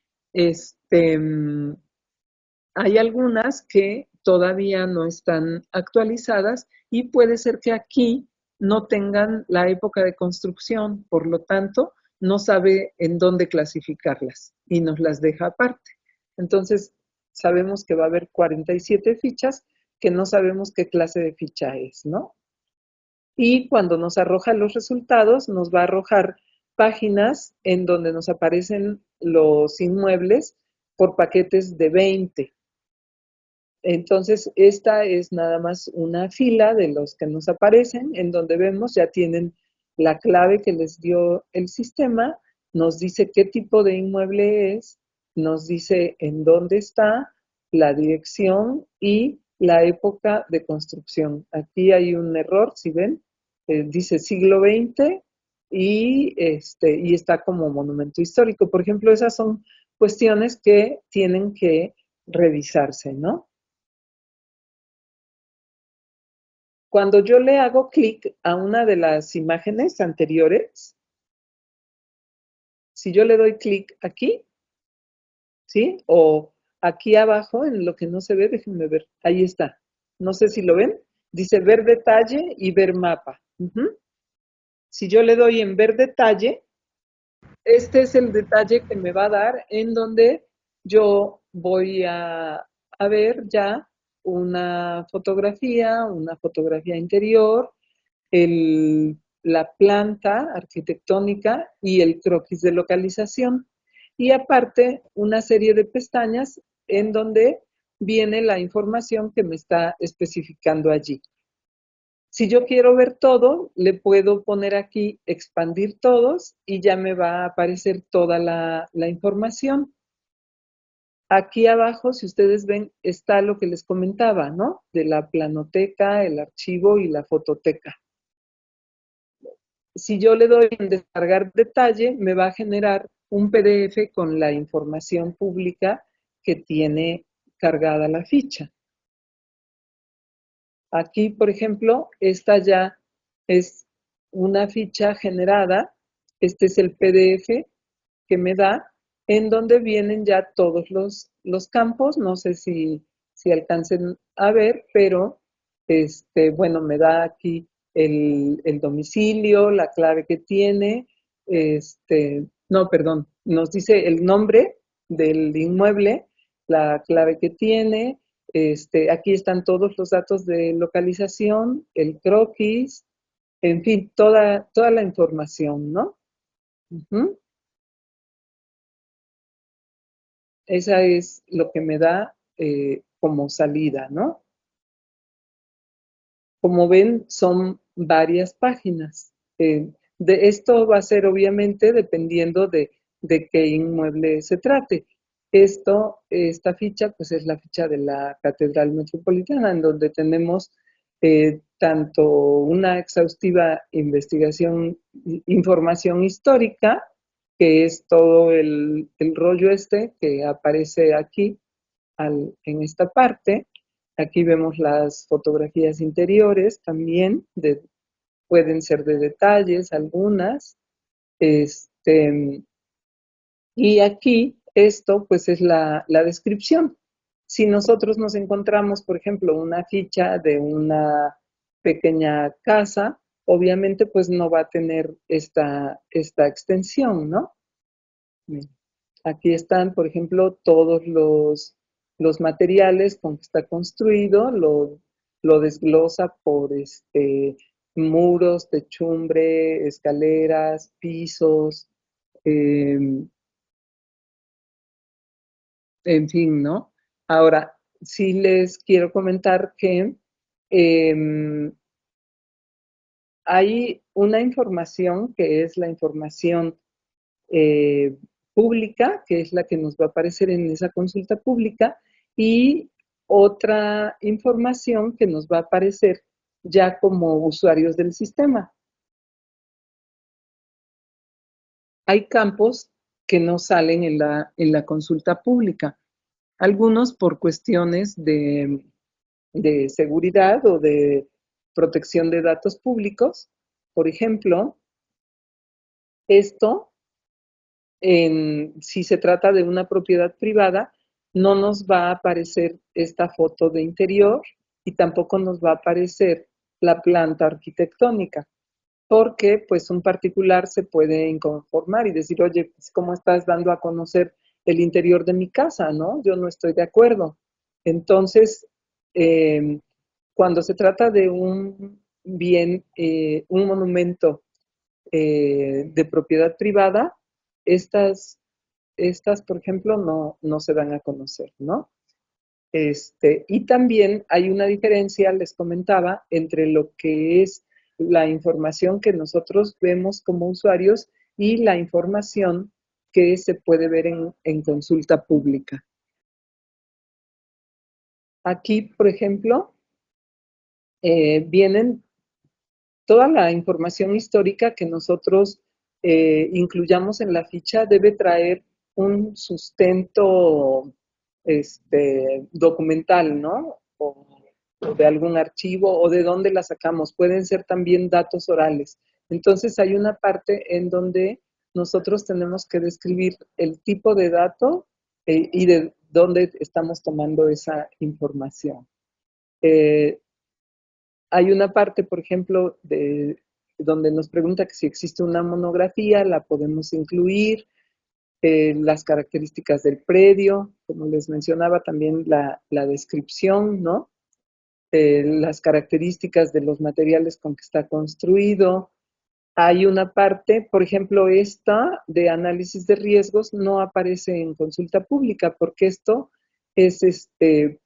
hay algunas que todavía no están actualizadas y puede ser que aquí no tengan la época de construcción, por lo tanto, no sabe en dónde clasificarlas y nos las deja aparte. Entonces, sabemos que va a haber 47 fichas que no sabemos qué clase de ficha es, ¿no? Y cuando nos arroja los resultados, nos va a arrojar páginas en donde nos aparecen los inmuebles por paquetes de 20. Entonces, esta es nada más una fila de los que nos aparecen, en donde vemos ya tienen la clave que les dio el sistema, nos dice qué tipo de inmueble es, nos dice en dónde está, la dirección y la época de construcción. Aquí hay un error, si ven, dice siglo XX y está como monumento histórico. Por ejemplo, esas son cuestiones que tienen que revisarse, ¿no? Cuando yo le hago clic a una de las imágenes anteriores, si yo le doy clic aquí, ¿sí? O aquí abajo, en lo que no se ve, déjenme ver, ahí está. No sé si lo ven. Dice ver detalle y ver mapa. Si yo le doy en ver detalle, este es el detalle que me va a dar en donde yo voy a ver ya una fotografía interior, la planta arquitectónica y el croquis de localización. Y aparte, una serie de pestañas en donde viene la información que me está especificando allí. Si yo quiero ver todo, le puedo poner aquí expandir todos y ya me va a aparecer toda la información. Aquí abajo, si ustedes ven, está lo que les comentaba, ¿no? De la planoteca, el archivo y la fototeca. Si yo le doy en descargar detalle, me va a generar un PDF con la información pública que tiene cargada la ficha. Aquí, por ejemplo, esta ya es una ficha generada. Este es el PDF que me da, en donde vienen ya todos los campos. No sé si alcancen a ver, pero bueno, me da aquí el domicilio, la clave que tiene, no, perdón, nos dice el nombre del inmueble, la clave que tiene, aquí están todos los datos de localización, el croquis, en fin, toda la información, ¿no? Esa es lo que me da como salida, ¿no? Como ven, son varias páginas. De esto va a ser obviamente dependiendo de qué inmueble se trate. Esta ficha, pues es la ficha de la Catedral Metropolitana, en donde tenemos tanto una exhaustiva información histórica, que es todo el rollo que aparece aquí en esta parte. Aquí vemos las fotografías interiores también, pueden ser de detalles algunas. Y aquí esto pues es la descripción. Si nosotros nos encontramos, por ejemplo, una ficha de una pequeña casa, obviamente pues no va a tener esta extensión, ¿no? Aquí están, por ejemplo, todos los materiales con que está construido, lo desglosa por muros, techumbre, escaleras, pisos, en fin, ¿no? Ahora, sí les quiero comentar que hay una información que es la información pública, que es la que nos va a aparecer en esa consulta pública, y otra información que nos va a aparecer ya como usuarios del sistema. Hay campos que no salen en la consulta pública, algunos por cuestiones de seguridad o de protección de datos públicos. Por ejemplo, esto, si se trata de una propiedad privada, no nos va a aparecer esta foto de interior y tampoco nos va a aparecer la planta arquitectónica, porque pues un particular se puede inconformar y decir, oye, pues, ¿cómo estás dando a conocer el interior de mi casa, no? Yo no estoy de acuerdo. Entonces, cuando se trata de un bien, un monumento de propiedad privada, estas, por ejemplo, no se dan a conocer, ¿no? Y también hay una diferencia, les comentaba, entre lo que es la información que nosotros vemos como usuarios y la información que se puede ver en consulta pública. Aquí, por ejemplo, vienen toda la información histórica que nosotros incluyamos en la ficha, debe traer un sustento documental, ¿no? O de algún archivo o de dónde la sacamos. Pueden ser también datos orales. Entonces hay una parte en donde nosotros tenemos que describir el tipo de dato y de dónde estamos tomando esa información. Hay una parte, por ejemplo, donde nos pregunta que si existe una monografía, la podemos incluir, las características del predio, como les mencionaba, también la descripción, ¿no? Las características de los materiales con que está construido. Hay una parte, por ejemplo, esta de análisis de riesgos no aparece en consulta pública porque esto es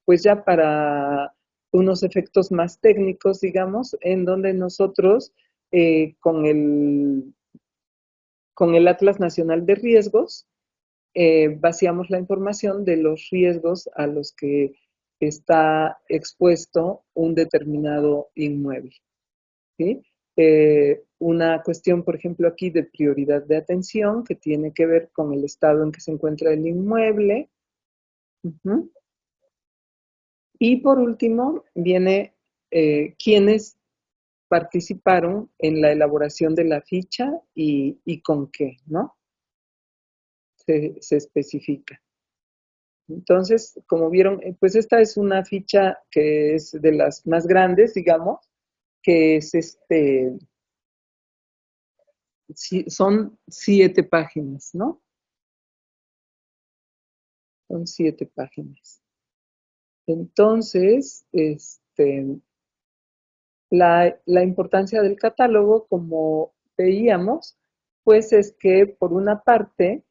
pues ya para unos efectos más técnicos, digamos, en donde nosotros con el Atlas Nacional de Riesgos vaciamos la información de los riesgos a los que está expuesto un determinado inmueble, ¿sí? Una cuestión, por ejemplo, aquí de prioridad de atención que tiene que ver con el estado en que se encuentra el inmueble. Uh-huh. Y por último, viene quiénes participaron en la elaboración de la ficha y con qué, ¿no? Se especifica. Entonces, como vieron, pues esta es una ficha que es de las más grandes, digamos, que es son 7 páginas, ¿no? Son 7 páginas. Entonces, la importancia del catálogo, como veíamos, pues es que por una parte,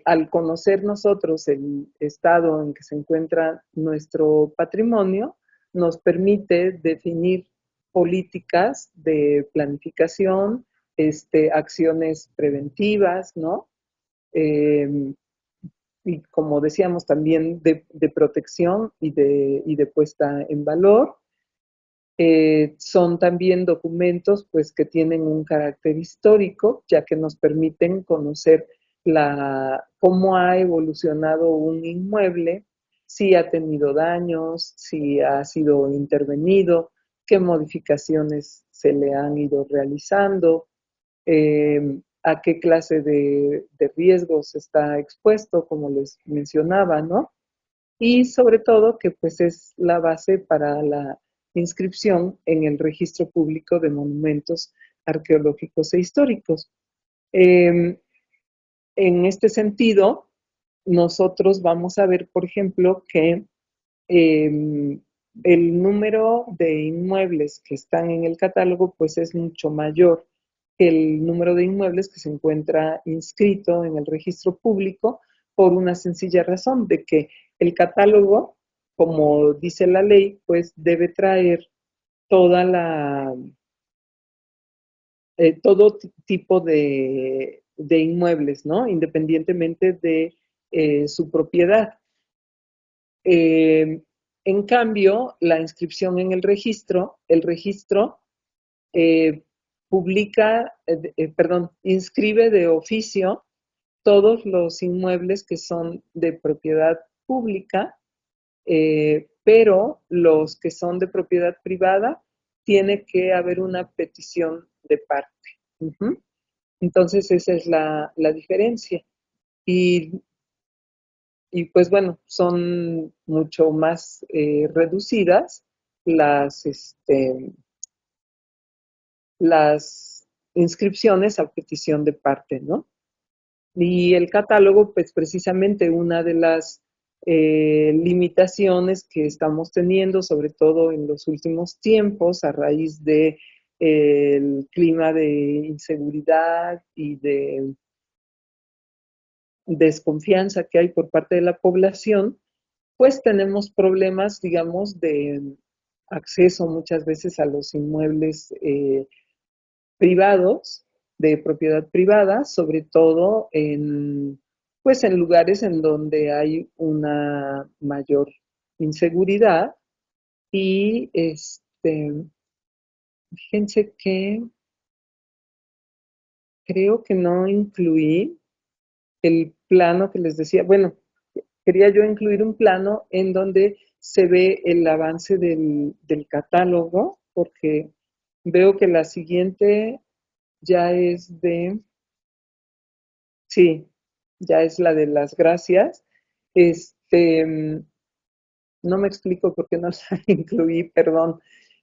al conocer nosotros el estado en que se encuentra nuestro patrimonio, nos permite definir políticas de planificación, acciones preventivas, ¿no? Y como decíamos también de protección y de puesta en valor. Son también documentos pues, que tienen un carácter histórico, ya que nos permiten conocer cómo ha evolucionado un inmueble, si ha tenido daños, si ha sido intervenido, qué modificaciones se le han ido realizando, a qué clase de riesgos está expuesto, como les mencionaba, ¿no? Y sobre todo que pues es la base para la inscripción en el Registro Público de Monumentos Arqueológicos e Históricos. En este sentido, nosotros vamos a ver, por ejemplo, que el número de inmuebles que están en el catálogo pues es mucho mayor que el número de inmuebles que se encuentra inscrito en el registro público por una sencilla razón de que el catálogo, como dice la ley, pues debe traer toda todo tipo de inmuebles, ¿no? Independientemente de su propiedad. En cambio, la inscripción en el registro eh, inscribe de oficio todos los inmuebles que son de propiedad pública, pero los que son de propiedad privada, tiene que haber una petición de parte. Uh-huh. Entonces, esa es la diferencia. Y pues bueno, son mucho más reducidas las, las inscripciones a petición de parte, ¿no? Y el catálogo, pues precisamente una de las limitaciones que estamos teniendo, sobre todo en los últimos tiempos, a raíz de el clima de inseguridad y de desconfianza que hay por parte de la población, pues tenemos problemas, digamos, de acceso muchas veces a los inmuebles privados, de propiedad privada, sobre todo pues en lugares en donde hay una mayor inseguridad. Y fíjense que creo que no incluí el plano que les decía. Bueno, quería yo incluir un plano en donde se ve el avance del catálogo, porque veo que la siguiente ya es sí, ya es la de las gracias. No me explico por qué no la incluí, perdón,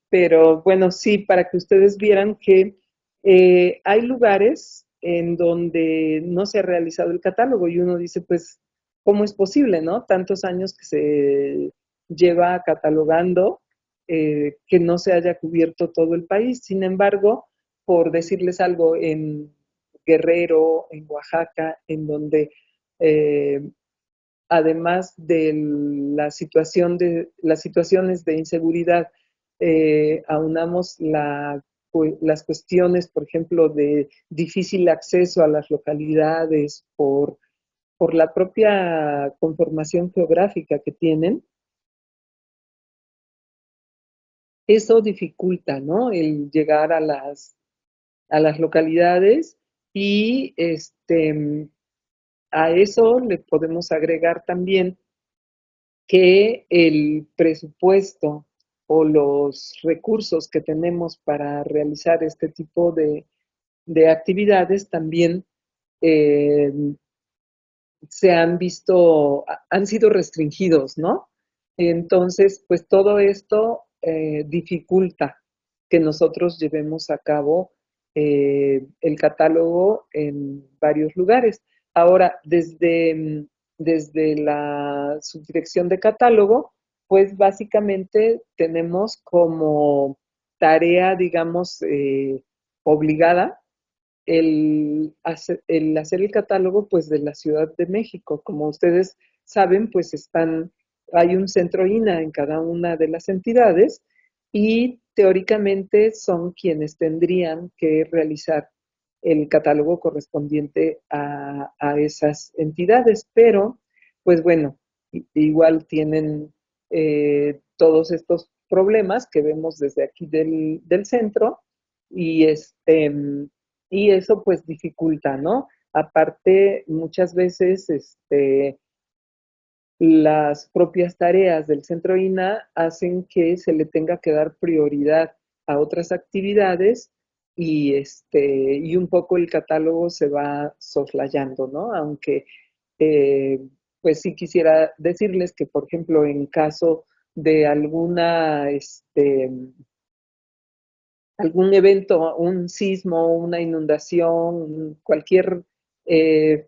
pero bueno, sí, para que ustedes vieran que hay lugares en donde no se ha realizado el catálogo y uno dice, pues, ¿cómo es posible, no? Tantos años que se lleva catalogando, que no se haya cubierto todo el país. Sin embargo, por decirles algo, en Guerrero, en Oaxaca, en donde además de las situaciones de inseguridad, aunamos las cuestiones, por ejemplo, de difícil acceso a las localidades por la propia conformación geográfica que tienen. Eso dificulta, ¿no? El llegar a las localidades y a eso le podemos agregar también que el presupuesto o los recursos que tenemos para realizar este tipo de actividades también eh, se han visto, han sido restringidos, ¿no? Entonces, pues todo esto dificulta que nosotros llevemos a cabo el catálogo en varios lugares. Ahora, desde la subdirección de catálogo, pues básicamente tenemos como tarea, digamos, obligada el hacer el catálogo pues de la Ciudad de México. Como ustedes saben, pues hay un centro INAH en cada una de las entidades y teóricamente son quienes tendrían que realizar el catálogo correspondiente a esas entidades, pero pues bueno, igual tienen todos estos problemas que vemos desde aquí del centro y y eso pues dificulta, ¿no? Aparte, muchas veces las propias tareas del centro INAH hacen que se le tenga que dar prioridad a otras actividades y un poco el catálogo se va soslayando, ¿no? Aunque eh, pues sí quisiera decirles que, por ejemplo, en caso de algún evento, un sismo, una inundación, cualquier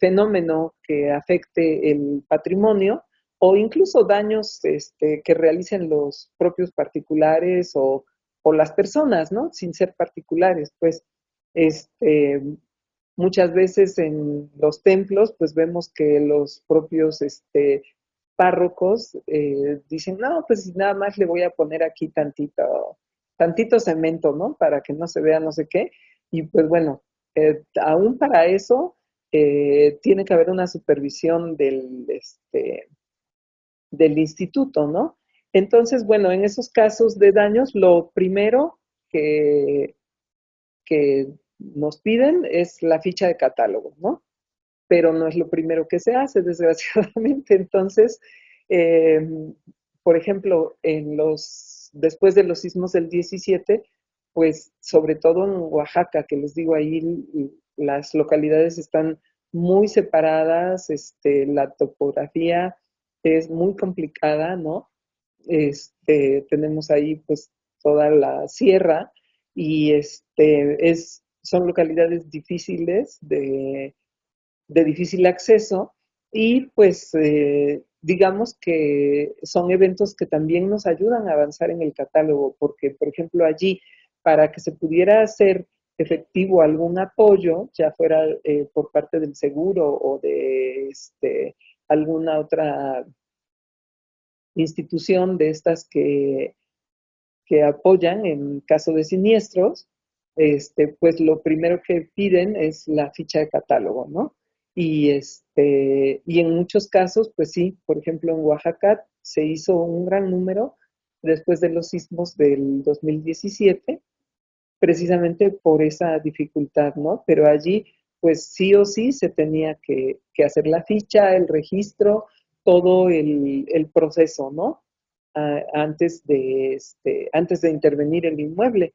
fenómeno que afecte el patrimonio o incluso daños que realicen los propios particulares o las personas, ¿no? Sin ser particulares, pues este, muchas veces en los templos, pues vemos que los propios párrocos dicen, no, pues nada más le voy a poner aquí tantito cemento, ¿no? Para que no se vea no sé qué. Y pues bueno, aún para eso tiene que haber una supervisión del instituto, ¿no? Entonces, bueno, en esos casos de daños, lo primero que nos piden es la ficha de catálogo, ¿no? Pero no es lo primero que se hace, desgraciadamente. Entonces, eh, por ejemplo, después de los sismos del 17, pues sobre todo en Oaxaca, que les digo ahí, las localidades están muy separadas, la topografía es muy complicada, ¿no? Tenemos ahí pues toda la sierra y son localidades difíciles de difícil acceso y pues digamos que son eventos que también nos ayudan a avanzar en el catálogo, porque por ejemplo allí para que se pudiera hacer efectivo algún apoyo, ya fuera por parte del seguro o de alguna otra institución de estas que apoyan en caso de siniestros, pues lo primero que piden es la ficha de catálogo, ¿no? Y en muchos casos, pues sí, por ejemplo, en Oaxaca se hizo un gran número después de los sismos del 2017, precisamente por esa dificultad, ¿no? Pero allí, pues sí o sí se tenía que hacer la ficha, el registro, todo el proceso, ¿no? Antes de intervenir el inmueble.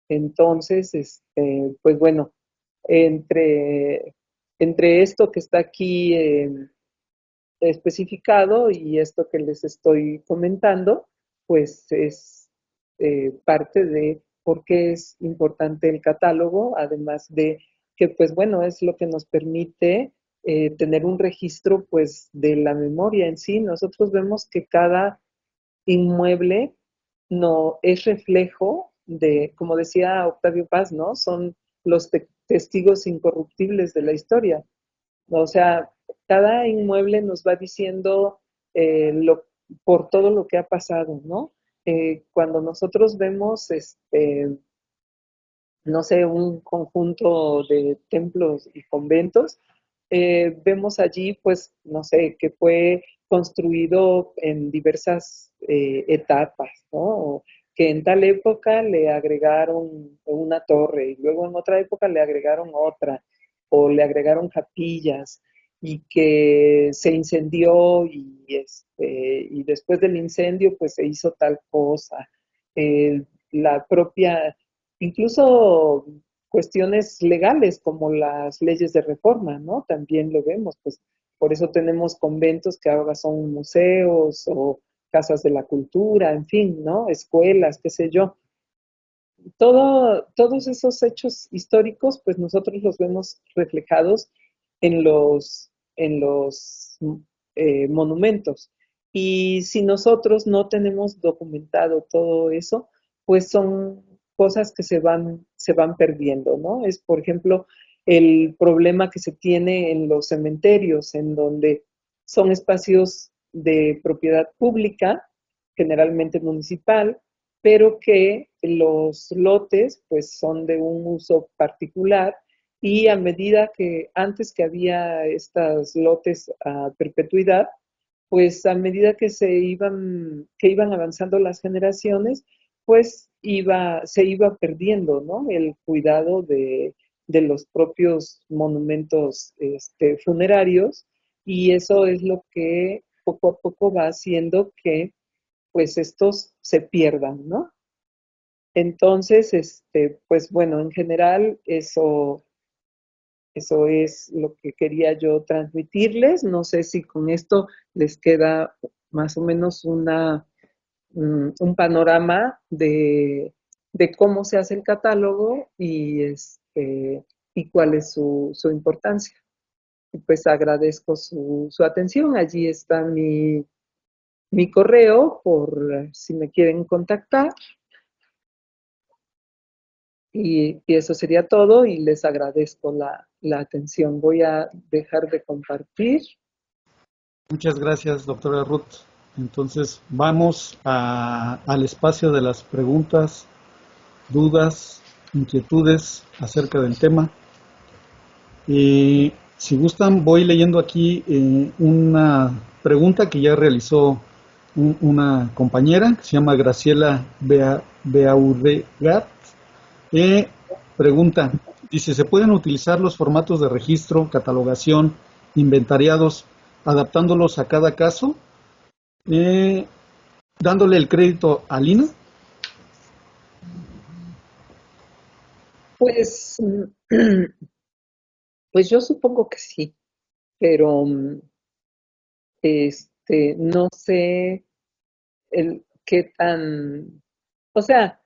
Entonces, pues bueno, entre, entre esto que está aquí especificado y esto que les estoy comentando, pues es parte de por qué es importante el catálogo, además de que, pues bueno, es lo que nos permite tener un registro, pues, de la memoria en sí. Nosotros vemos que cada inmueble no es reflejo de, como decía Octavio Paz, ¿no? Son los testigos incorruptibles de la historia. O sea, cada inmueble nos va diciendo por todo lo que ha pasado, ¿no? Cuando nosotros vemos, no sé, un conjunto de templos y conventos, vemos allí, pues, no sé, que fue construido en diversas etapas, ¿no? O que en tal época le agregaron una torre y luego en otra época le agregaron otra o le agregaron capillas y que se incendió y después del incendio pues se hizo tal cosa. La propia, incluso cuestiones legales como las leyes de reforma, ¿no? También lo vemos, pues por eso tenemos conventos que ahora son museos o casas de la cultura, en fin, ¿no? Escuelas, qué sé yo. Todos esos hechos históricos, pues nosotros los vemos reflejados en los monumentos. Y si nosotros no tenemos documentado todo eso, pues son cosas que se van perdiendo, ¿no? Es, por ejemplo, el problema que se tiene en los cementerios, en donde son espacios de propiedad pública, generalmente municipal, pero que los lotes pues son de un uso particular y a medida que antes que había estos lotes a perpetuidad, pues a medida que iban avanzando las generaciones, pues se iba perdiendo, ¿no? El cuidado de los propios monumentos funerarios y eso es lo que poco a poco va haciendo que pues estos se pierdan, ¿no? Entonces, pues bueno, en general eso es lo que quería yo transmitirles. No sé si con esto les queda más o menos un panorama de cómo se hace el catálogo y cuál es su importancia. Y pues agradezco su atención. Allí está mi correo por si me quieren contactar. Y eso sería todo y les agradezco la atención. Voy a dejar de compartir. Muchas gracias, doctora Ruth. Entonces, vamos al espacio de las preguntas, dudas, inquietudes acerca del tema. Y si gustan, voy leyendo aquí una pregunta que ya realizó una compañera que se llama Graciela Beauregat. Pregunta, dice, ¿se pueden utilizar los formatos de registro, catalogación, inventariados, adaptándolos a cada caso, dándole el crédito al INA? Pues, pues yo supongo que sí, pero no sé qué tan, o sea,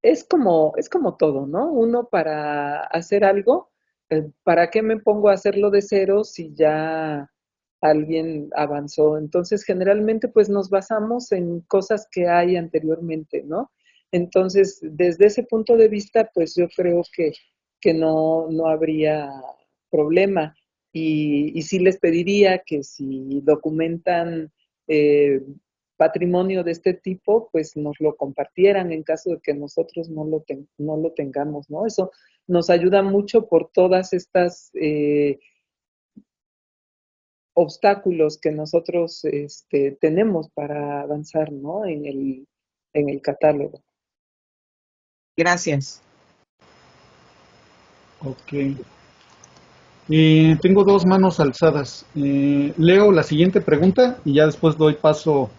es como todo, ¿no? Uno para hacer algo, ¿para qué me pongo a hacerlo de cero si ya alguien avanzó? Entonces, generalmente, pues nos basamos en cosas que hay anteriormente, ¿no? Entonces, desde ese punto de vista, pues yo creo que no habría problema. Y sí les pediría que si documentan eh, patrimonio de este tipo, pues nos lo compartieran en caso de que nosotros no lo tengamos, ¿no? Eso nos ayuda mucho por todas estas obstáculos que nosotros tenemos para avanzar, ¿no? En el catálogo. Gracias. Ok. Tengo dos manos alzadas. Leo la siguiente pregunta y ya después doy paso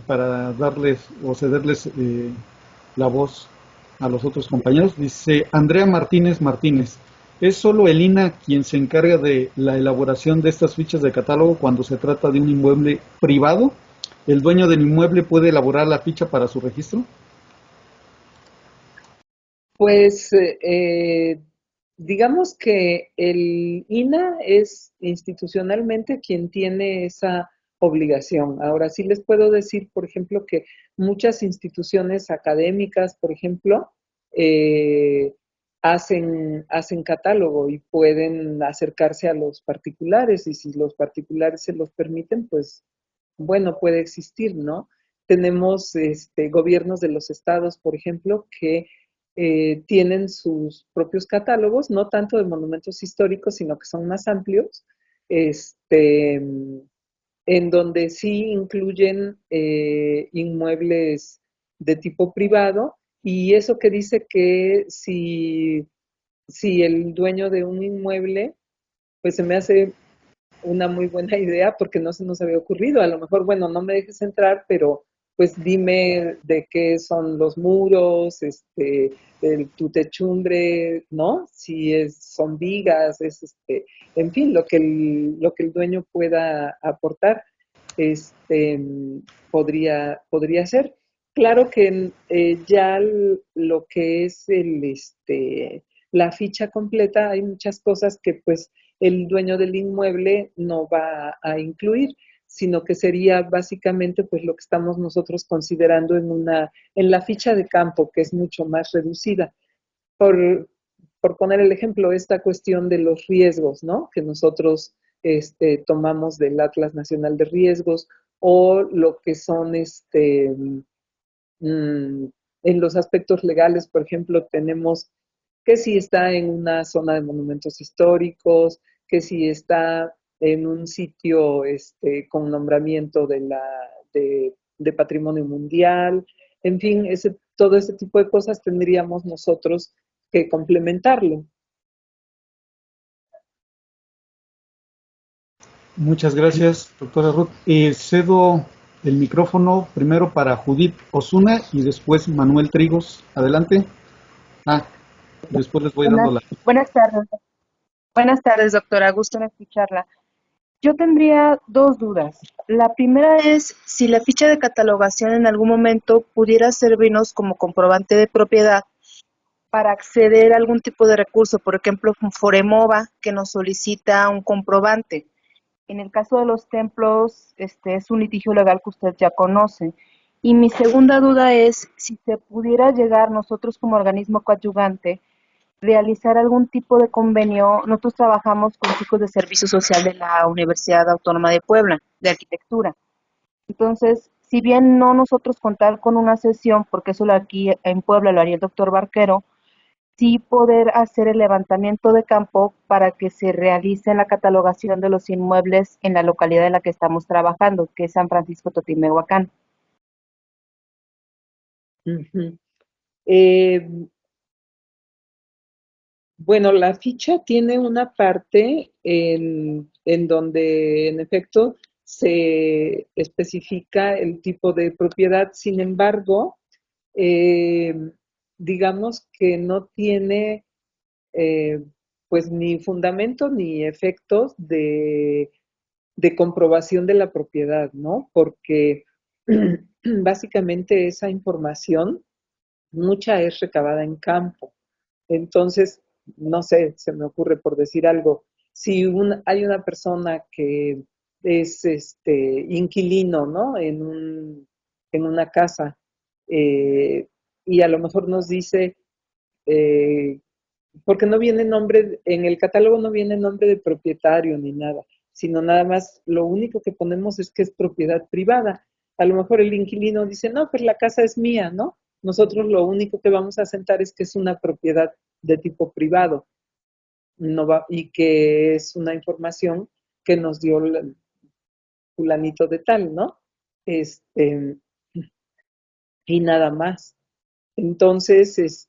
para darles o cederles la voz a los otros compañeros. Dice Andrea Martínez Martínez. ¿Es solo el INAH quien se encarga de la elaboración de estas fichas de catálogo cuando se trata de un inmueble privado? ¿El dueño del inmueble puede elaborar la ficha para su registro? Pues digamos que el INAH es institucionalmente quien tiene esa obligación. Ahora sí les puedo decir, por ejemplo, que muchas instituciones académicas, por ejemplo, hacen catálogo y pueden acercarse a los particulares y si los particulares se los permiten, pues bueno, puede existir, ¿no? Tenemos gobiernos de los estados, por ejemplo, que tienen sus propios catálogos, no tanto de monumentos históricos, sino que son más amplios, en donde sí incluyen inmuebles de tipo privado, y eso que dice que si el dueño de un inmueble, pues se me hace una muy buena idea porque no se nos había ocurrido. A lo mejor, bueno, no me dejes entrar, pero pues dime de qué son los muros, tu techumbre, ¿no? Si son vigas, en fin, lo que el dueño pueda aportar, este, podría ser. Claro que ya lo que es la ficha completa, hay muchas cosas que pues el dueño del inmueble no va a incluir, sino que sería básicamente pues lo que estamos nosotros considerando en la ficha de campo, que es mucho más reducida. Por, por poner el ejemplo, esta cuestión de los riesgos, ¿no? Que nosotros tomamos del Atlas Nacional de Riesgos, o lo que son en los aspectos legales, por ejemplo, tenemos que si está en una zona de monumentos históricos, que si está en un sitio con nombramiento de patrimonio mundial, en fin, todo ese tipo de cosas tendríamos nosotros que complementarlo. Muchas gracias, doctora Ruth. Cedo el micrófono primero para Judith Osuna y después Manuel Trigos. Adelante. Después les voy dando la... Buenas tardes. Buenas tardes, doctora. Gusto en escucharla. Yo tendría dos dudas. La primera es si la ficha de catalogación en algún momento pudiera servirnos como comprobante de propiedad para acceder a algún tipo de recurso, por ejemplo, Foremova, que nos solicita un comprobante. En el caso de los templos, es un litigio legal que usted ya conoce. Y mi segunda duda es si se pudiera llegar nosotros como organismo coadyuvante realizar algún tipo de convenio. Nosotros trabajamos con chicos de servicio social de la Universidad Autónoma de Puebla, de arquitectura. Entonces, si bien no nosotros contar con una sesión, porque eso aquí en Puebla lo haría el doctor Barquero, sí poder hacer el levantamiento de campo para que se realice la catalogación de los inmuebles en la localidad en la que estamos trabajando, que es San Francisco Totimehuacán. Uh-huh. Bueno, la ficha tiene una parte en donde en efecto se especifica el tipo de propiedad. Sin embargo, eh, digamos que no tiene eh, pues ni fundamento ni efectos de comprobación de la propiedad, ¿no? Porque básicamente esa información mucha es recabada en campo. Entonces, no sé, se me ocurre por decir algo, si hay una persona que es inquilino, ¿no? En una casa, y a lo mejor nos dice, eh, porque no viene nombre, en el catálogo no viene nombre de propietario ni nada, sino nada más lo único que ponemos es que es propiedad privada. A lo mejor el inquilino dice, no, pues la casa es mía, ¿no? Nosotros lo único que vamos a asentar es que es una propiedad de tipo privado, no va, y que es una información que nos dio el fulanito de tal, ¿no? Y nada más. Entonces,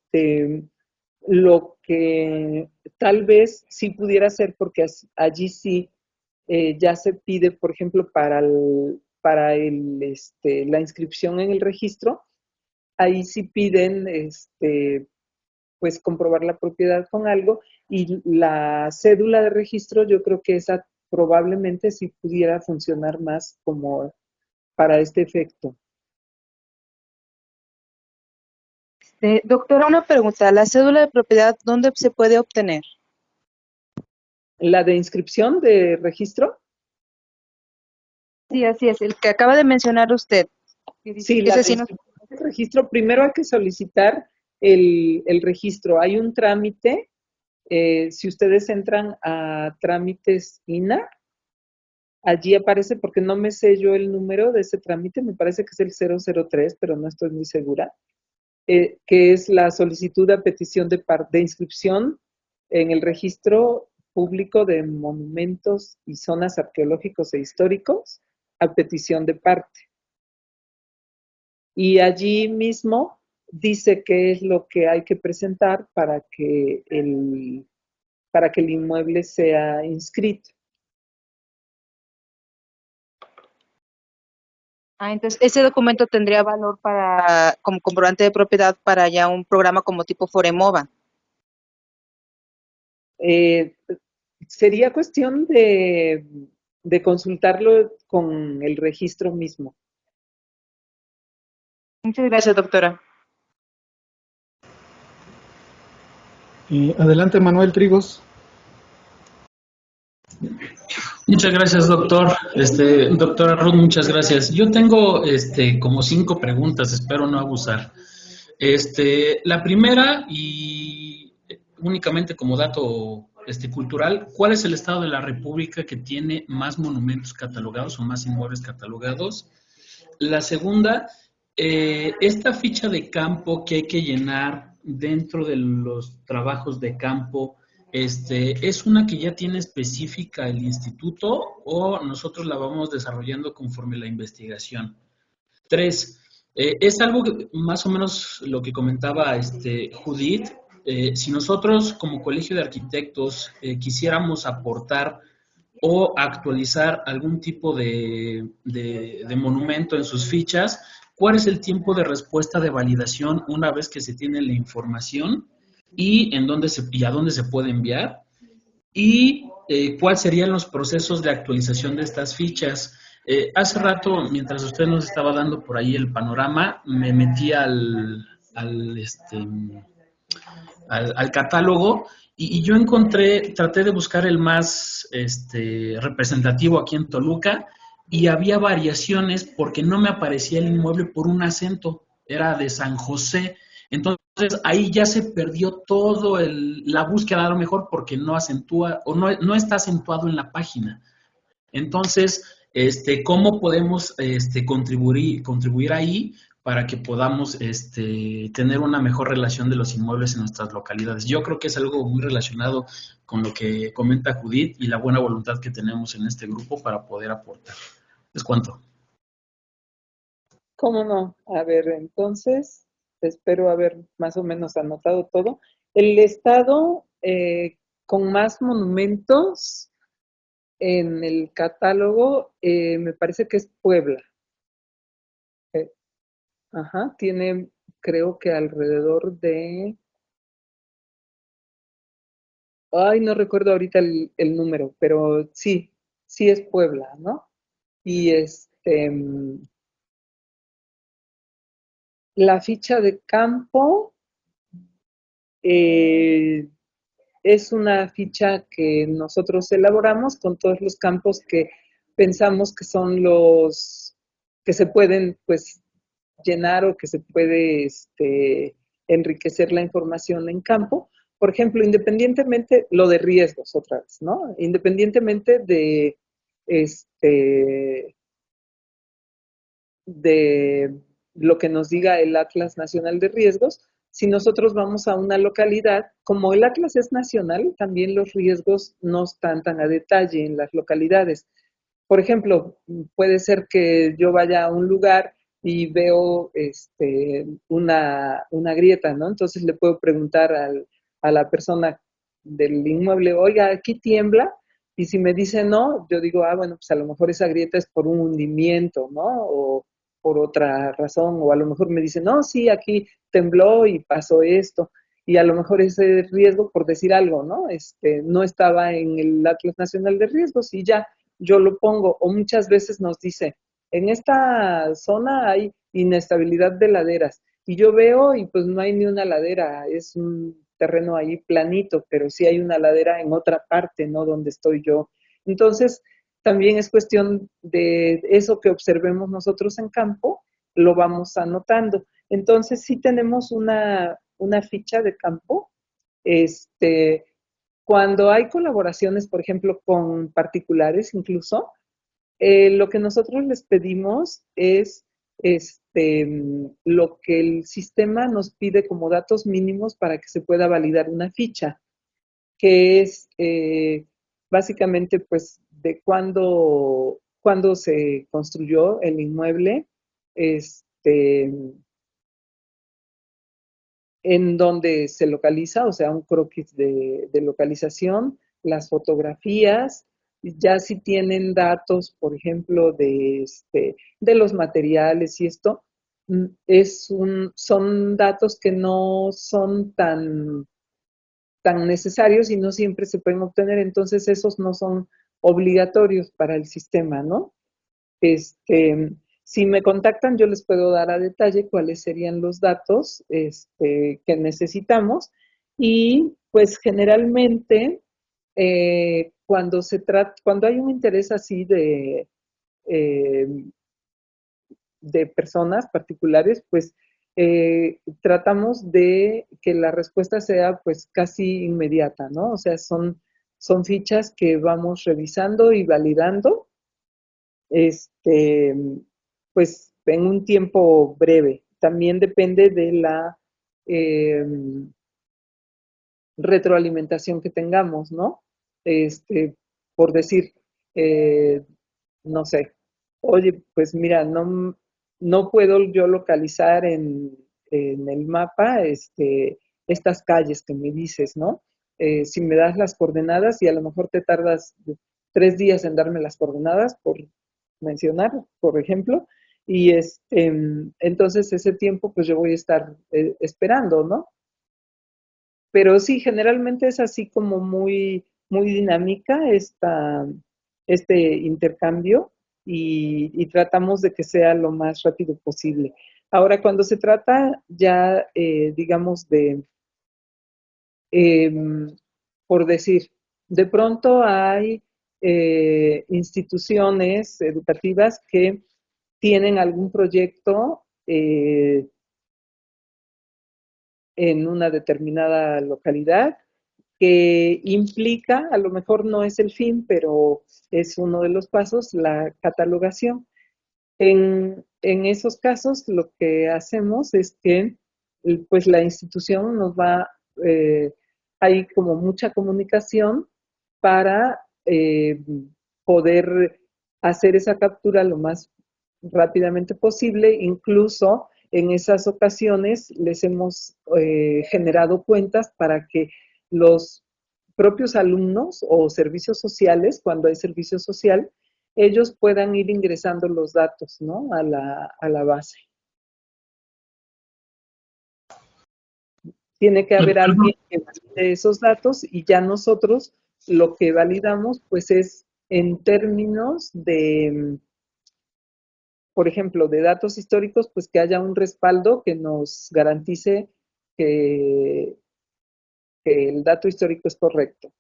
lo que tal vez sí pudiera ser, porque allí sí ya se pide, por ejemplo, la inscripción en el registro, ahí sí piden pues comprobar la propiedad con algo, y la cédula de registro yo creo que esa probablemente sí pudiera funcionar más como para este efecto. Doctora, una pregunta. ¿La cédula de propiedad dónde se puede obtener? La de inscripción de registro. Sí, así es, el que acaba de mencionar usted. Que dice Sí, que la ese de sí no- inscripción de registro, primero hay que solicitar el registro. Hay un trámite, si ustedes entran a trámites INA, allí aparece, porque no me sé yo el número de ese trámite, me parece que es el 003, pero no estoy muy segura, que es la solicitud a petición de inscripción en el registro público de monumentos y zonas arqueológicos e históricos a petición de parte. Y allí mismo dice qué es lo que hay que presentar para que el inmueble sea inscrito. Entonces, ese documento tendría valor como comprobante de propiedad para ya un programa como tipo Foremova. Eh, Sería cuestión de consultarlo con el registro mismo. Muchas gracias, doctora. Adelante, Manuel Trigos. Muchas gracias, doctor. Doctora Ruth, muchas gracias. Yo tengo como 5 preguntas, espero no abusar. La primera, y únicamente como dato cultural, ¿cuál es el estado de la República que tiene más monumentos catalogados o más inmuebles catalogados? La segunda, esta ficha de campo que hay que llenar dentro de los trabajos de campo, ¿es una que ya tiene específica el instituto o nosotros la vamos desarrollando conforme la investigación? 3, es algo que, más o menos lo que comentaba Judith. Si nosotros como Colegio de Arquitectos quisiéramos aportar o actualizar algún tipo de monumento en sus fichas, ¿cuál es el tiempo de respuesta de validación una vez que se tiene la información y a dónde se puede enviar? Y cuáles serían los procesos de actualización de estas fichas. Hace rato, mientras usted nos estaba dando por ahí el panorama, me metí al catálogo y yo traté de buscar el más representativo aquí en Toluca, y había variaciones porque no me aparecía el inmueble por un acento, era de San José. Entonces ahí ya se perdió todo la búsqueda, a lo mejor porque no acentúa o no está acentuado en la página. Entonces, ¿cómo podemos contribuir ahí para que podamos tener una mejor relación de los inmuebles en nuestras localidades? Yo creo que es algo muy relacionado con lo que comenta Judith y la buena voluntad que tenemos en este grupo para poder aportar. ¿Es cuánto? ¿Cómo no? A ver, entonces, espero haber más o menos anotado todo. El estado con más monumentos en el catálogo, me parece que es Puebla. Ajá, tiene, creo que alrededor de, ay, no recuerdo ahorita el número, pero sí, sí es Puebla, ¿no? Y La ficha de campo es una ficha que nosotros elaboramos con todos los campos que pensamos que son los que se pueden pues llenar o que se puede enriquecer la información en campo. Por ejemplo, independientemente, lo de riesgos otra vez, ¿no? Independientemente de lo que nos diga el Atlas Nacional de Riesgos, si nosotros vamos a una localidad, como el Atlas es nacional, también los riesgos no están tan a detalle en las localidades. Por ejemplo, puede ser que yo vaya a un lugar y veo una grieta, ¿no? Entonces le puedo preguntar a la persona del inmueble, oiga, aquí tiembla, y si me dice no, yo digo, bueno, pues a lo mejor esa grieta es por un hundimiento, ¿no? O por otra razón, o a lo mejor me dice, no, sí, aquí tembló y pasó esto, y a lo mejor ese riesgo, por decir algo, ¿no? No estaba en el Atlas Nacional de Riesgos y ya yo lo pongo, o muchas veces nos dice, en esta zona hay inestabilidad de laderas, y yo veo y pues no hay ni una ladera, es un terreno ahí planito, pero sí hay una ladera en otra parte, ¿no? Donde estoy yo. Entonces, también es cuestión de eso que observemos nosotros en campo, lo vamos anotando. Entonces, sí tenemos una ficha de campo, cuando hay colaboraciones, por ejemplo, con particulares incluso, lo que nosotros les pedimos es lo que el sistema nos pide como datos mínimos para que se pueda validar una ficha, que es básicamente pues de cuándo se construyó el inmueble, en dónde se localiza, o sea, un croquis de localización, las fotografías, ya si tienen datos, por ejemplo, de los materiales y esto, son datos que no son tan necesarios y no siempre se pueden obtener, entonces esos no son obligatorios para el sistema, ¿no? Si me contactan, yo les puedo dar a detalle cuáles serían los datos que necesitamos y pues generalmente cuando hay un interés así eh, de personas particulares, pues tratamos de que la respuesta sea pues casi inmediata, ¿no? O sea, son fichas que vamos revisando y validando este, pues en un tiempo breve. También depende de la eh, retroalimentación que tengamos, ¿no? Por decir, eh, no sé, oye, pues mira, no puedo yo localizar en el mapa estas calles que me dices, ¿no? Si me das las coordenadas y a lo mejor te tardas 3 días en darme las coordenadas, por mencionar, por ejemplo, y entonces ese tiempo pues yo voy a estar esperando, ¿no? Pero sí, generalmente es así como muy, muy dinámica este intercambio y tratamos de que sea lo más rápido posible. Ahora, cuando se trata ya, digamos, por decir, de pronto hay instituciones educativas que tienen algún proyecto en una determinada localidad que implica, a lo mejor no es el fin, pero es uno de los pasos, la catalogación. En esos casos lo que hacemos es que pues la institución nos va, hay como mucha comunicación para poder hacer esa captura lo más rápidamente posible. Incluso en esas ocasiones les hemos generado cuentas para que los propios alumnos o servicios sociales, cuando hay servicio social, ellos puedan ir ingresando los datos, ¿no? a la base. Tiene que haber alguien que valide esos datos y ya nosotros lo que validamos pues es en términos por ejemplo, de datos históricos, pues que haya un respaldo que nos garantice que, que el dato histórico es correcto.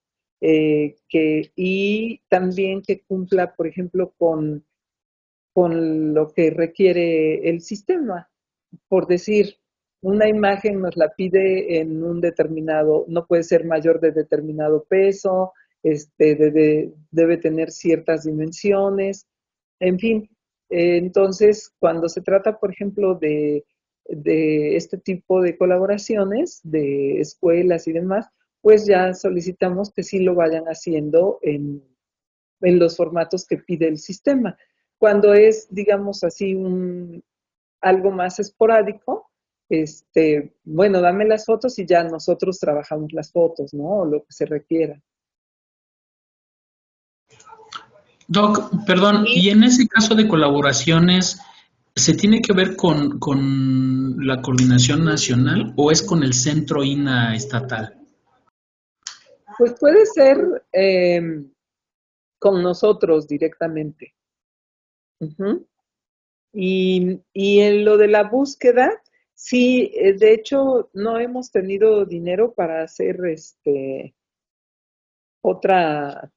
Y también que cumpla, por ejemplo, con lo que requiere el sistema. Por decir, una imagen nos la pide en un determinado, no puede ser mayor de determinado peso, debe tener ciertas dimensiones, en fin. Entonces, cuando se trata, por ejemplo, de este tipo de colaboraciones, de escuelas y demás, pues ya solicitamos que sí lo vayan haciendo en los formatos que pide el sistema. Cuando es, digamos así, algo más esporádico, bueno, dame las fotos y ya nosotros trabajamos las fotos, ¿no? O lo que se requiera. Doc, perdón, y en ese caso de colaboraciones, ¿se tiene que ver con la coordinación nacional o es con el centro INA estatal? Pues puede ser con nosotros directamente. Uh-huh. Y en lo de la búsqueda, sí, de hecho, no hemos tenido dinero para hacer otra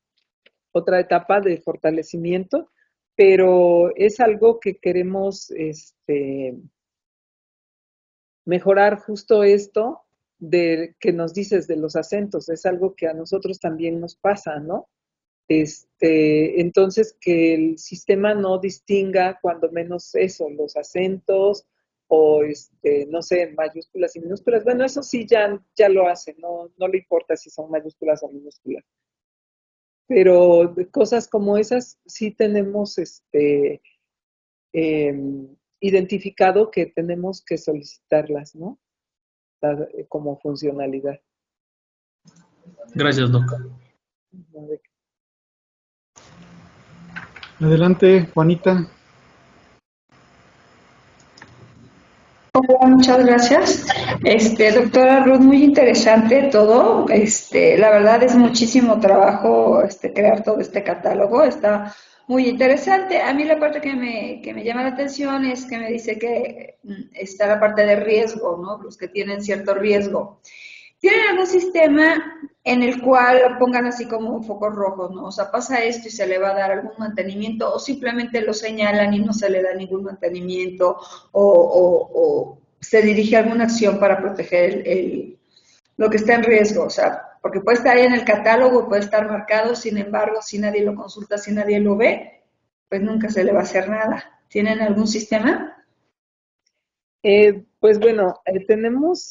etapa de fortalecimiento, pero es algo que queremos mejorar justo esto de que nos dices de los acentos, es algo que a nosotros también nos pasa, ¿no? Entonces, que el sistema no distinga cuando menos eso, los acentos o, no sé, mayúsculas y minúsculas. Bueno, eso sí ya lo hace, no le importa si son mayúsculas o minúsculas. Pero de cosas como esas sí tenemos identificado que tenemos que solicitarlas, ¿no? Como funcionalidad. Gracias, Doc. Adelante, Juanita. Hola, muchas gracias. Doctora Ruth, muy interesante todo. La verdad es muchísimo trabajo crear todo este catálogo. Está muy interesante. A mí la parte que me llama la atención es que me dice que está la parte de riesgo, ¿no? Los que tienen cierto riesgo. ¿Tienen algún sistema en el cual lo pongan así como focos rojos, ¿no? O sea, pasa esto y se le va a dar algún mantenimiento, o simplemente lo señalan y no se le da ningún mantenimiento, o se dirige alguna acción para proteger lo que está en riesgo. O sea, porque puede estar ahí en el catálogo, puede estar marcado, sin embargo, si nadie lo consulta, si nadie lo ve, pues nunca se le va a hacer nada. ¿Tienen algún sistema? Pues bueno, tenemos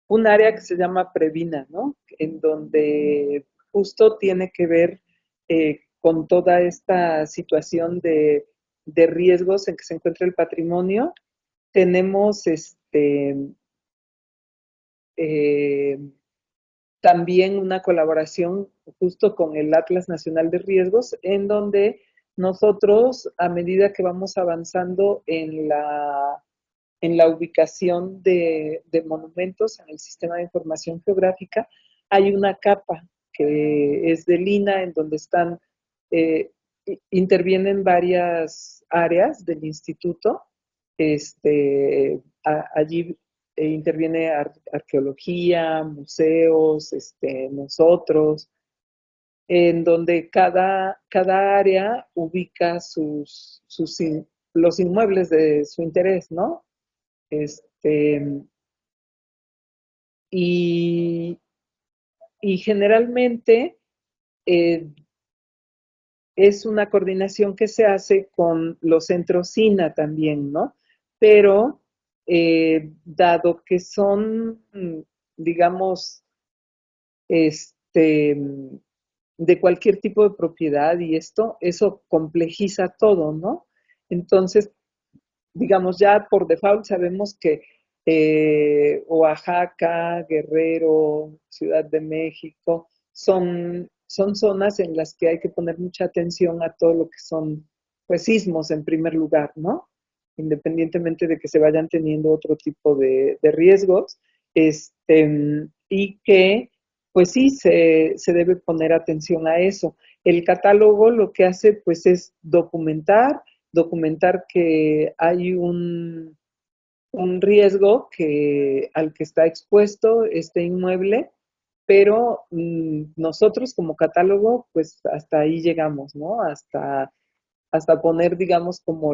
un área que se llama Previna, ¿no? En donde justo tiene que ver con toda esta situación de riesgos en que se encuentra el patrimonio. Tenemos también una colaboración justo con el Atlas Nacional de Riesgos, en donde nosotros, a medida que vamos avanzando en la ubicación de monumentos en el Sistema de Información Geográfica, hay una capa que es del INA, en donde intervienen varias áreas del instituto. Allí interviene arqueología, museos, nosotros, en donde cada área ubica los inmuebles de su interés, ¿no? Y generalmente es una coordinación que se hace con los centros SINA también, ¿no? Pero dado que son, digamos, de cualquier tipo de propiedad y eso complejiza todo, ¿no? Entonces, digamos, ya por default sabemos que Oaxaca, Guerrero, Ciudad de México, son zonas en las que hay que poner mucha atención a todo lo que son, pues, sismos en primer lugar, ¿no? Independientemente de que se vayan teniendo otro tipo de riesgos, y que, pues sí, se debe poner atención a eso. El catálogo lo que hace pues es documentar que hay un riesgo al que está expuesto este inmueble, pero nosotros como catálogo pues hasta ahí llegamos, ¿no? Hasta poner, digamos, como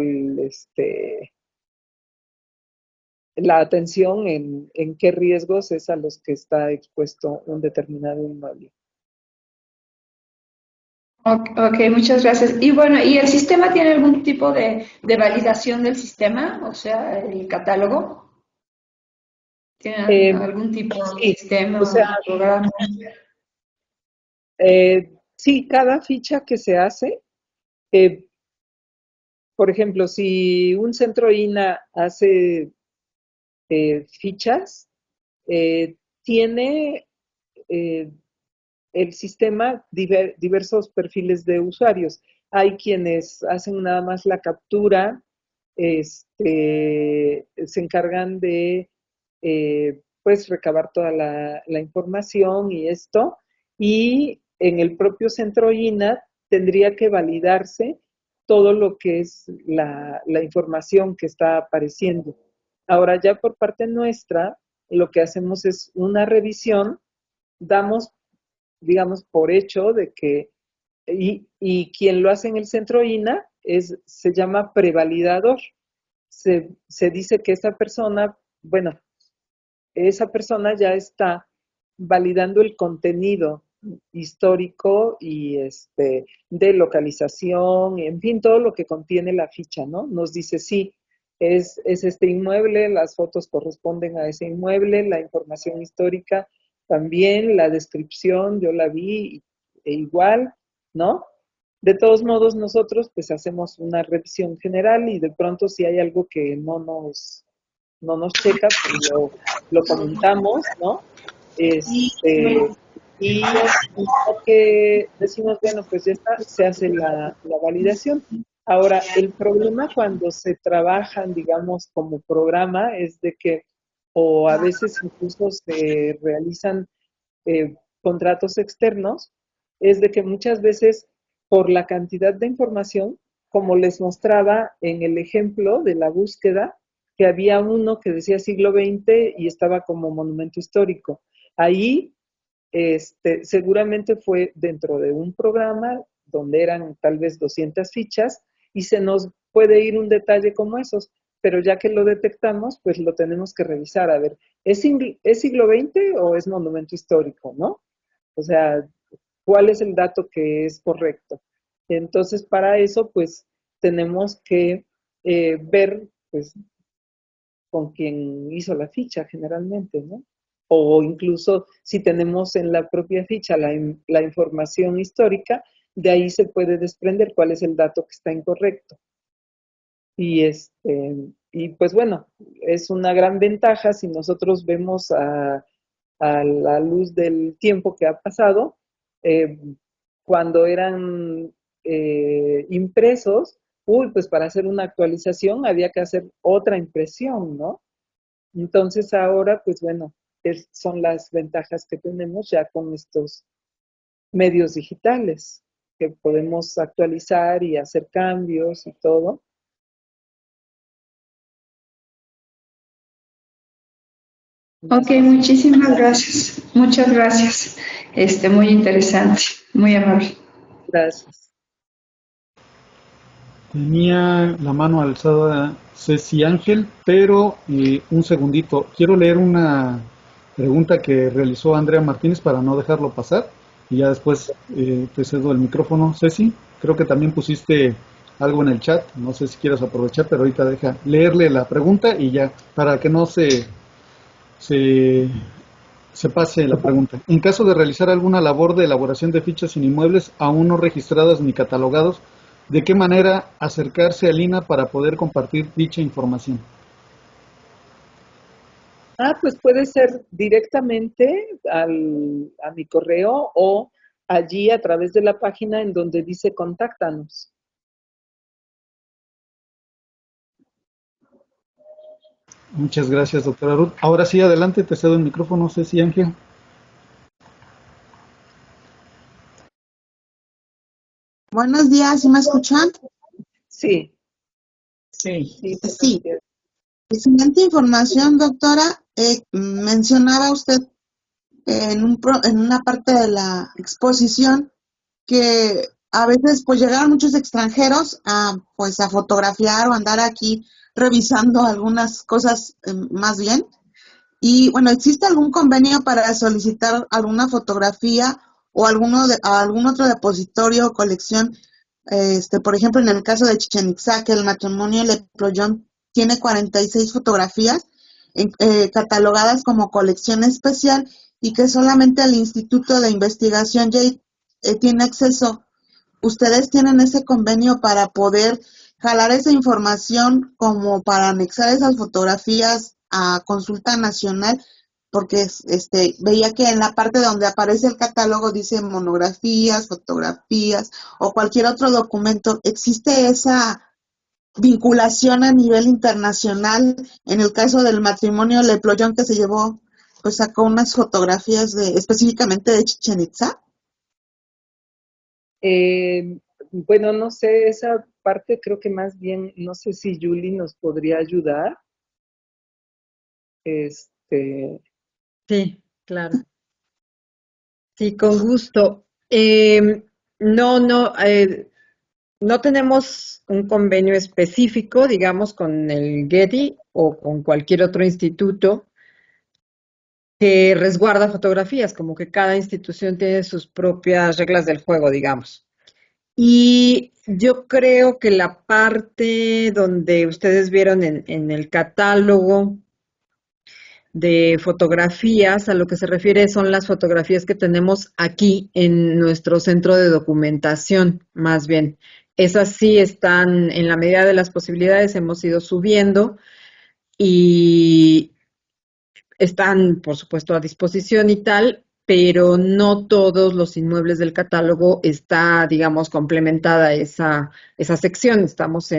la atención en qué riesgos es a los que está expuesto un determinado inmueble. Ok, muchas gracias. Y bueno, ¿y el sistema tiene algún tipo de validación del sistema? O sea, el catálogo. ¿Tiene Eh, algún tipo de sí, sistema o sea, o programa? sí, cada ficha que se hace, eh, por ejemplo, si un centro INA hace fichas, tiene eh, el sistema diversos perfiles de usuarios. Hay quienes hacen nada más la captura, se encargan de pues recabar toda la información y esto, y en el propio centro INAH tendría que validarse todo lo que es la información que está apareciendo. Ahora ya por parte nuestra, lo que hacemos es una revisión, damos, digamos, por hecho de que, y quien lo hace en el centro INAH se llama prevalidador. Se dice que esa persona, bueno, esa persona ya está validando el contenido histórico y de localización, en fin, todo lo que contiene la ficha, ¿no? Nos dice, sí, es este inmueble, las fotos corresponden a ese inmueble, la información histórica también, la descripción, yo la vi e igual, ¿no? De todos modos, nosotros pues hacemos una revisión general y de pronto si hay algo que no nos checa, pues lo comentamos, ¿no? Y lo que decimos, bueno, pues ya está, se hace la validación. Ahora, el problema cuando se trabajan, digamos, como programa es de que, o a veces incluso se realizan contratos externos, es de que muchas veces por la cantidad de información, como les mostraba en el ejemplo de la búsqueda, que había uno que decía siglo XX y estaba como monumento histórico. Ahí seguramente fue dentro de un programa donde eran tal vez 200 fichas y se nos puede ir un detalle como esos, pero ya que lo detectamos, pues lo tenemos que revisar. A ver, ¿es siglo XX o es monumento histórico, no? O sea, ¿cuál es el dato que es correcto? Entonces, para eso, pues tenemos que ver, pues, con quien hizo la ficha generalmente, ¿no? O incluso si tenemos en la propia ficha la información histórica, de ahí se puede desprender cuál es el dato que está incorrecto. Y, y pues bueno, es una gran ventaja si nosotros vemos a la luz del tiempo que ha pasado, eh, cuando eran impresos, pues para hacer una actualización había que hacer otra impresión, ¿no? Entonces ahora, pues bueno, son las ventajas que tenemos ya con estos medios digitales, que podemos actualizar y hacer cambios y todo. Ok, muchísimas gracias. Muchas gracias. Muy interesante, muy amable. Gracias. Tenía la mano alzada Ceci Ángel, pero un segundito. Quiero leer una pregunta que realizó Andrea Martínez para no dejarlo pasar y ya después te cedo el micrófono. Ceci, creo que también pusiste algo en el chat, no sé si quieres aprovechar, pero ahorita deja leerle la pregunta y ya, para que no se, se pase la pregunta. En caso de realizar alguna labor de elaboración de fichas en inmuebles aún no registradas ni catalogados, ¿de qué manera acercarse al INAH para poder compartir dicha información? Pues puede ser directamente a mi correo o allí a través de la página en donde dice contáctanos. Muchas gracias, doctora Ruth. Ahora sí, adelante, te cedo el micrófono, Ceci Ángel. Buenos días, ¿sí me escuchan? Sí, Sí. sí, Sí. Excelente información, doctora. Mencionaba usted en una parte de la exposición que a veces pues llegaban muchos extranjeros pues a fotografiar o andar aquí revisando algunas cosas más bien. Y bueno, ¿existe algún convenio para solicitar alguna fotografía o algún otro depositorio o colección? Por ejemplo, en el caso de Chichén Itzá, que el matrimonio Leployón tiene 46 fotografías catalogadas como colección especial y que solamente el Instituto de Investigación Jade tiene acceso. ¿Ustedes tienen ese convenio para poder jalar esa información como para anexar esas fotografías a consulta nacional? Porque veía que en la parte donde aparece el catálogo dice monografías, fotografías o cualquier otro documento. ¿Existe esa vinculación a nivel internacional? En el caso del matrimonio Leployón que se llevó, pues sacó unas fotografías específicamente de Chichén Itzá. Bueno, no sé, esa parte creo que más bien, no sé si Julie nos podría ayudar. Sí, claro. Sí, con gusto. No, no, no tenemos un convenio específico, digamos, con el Getty o con cualquier otro instituto que resguarda fotografías, como que cada institución tiene sus propias reglas del juego, digamos. Y yo creo que la parte donde ustedes vieron en el catálogo de fotografías, a lo que se refiere son las fotografías que tenemos aquí en nuestro centro de documentación, más bien. Esas sí están, en la medida de las posibilidades, hemos ido subiendo y están, por supuesto, a disposición y tal, pero no todos los inmuebles del catálogo está, digamos, complementada esa sección. Estamos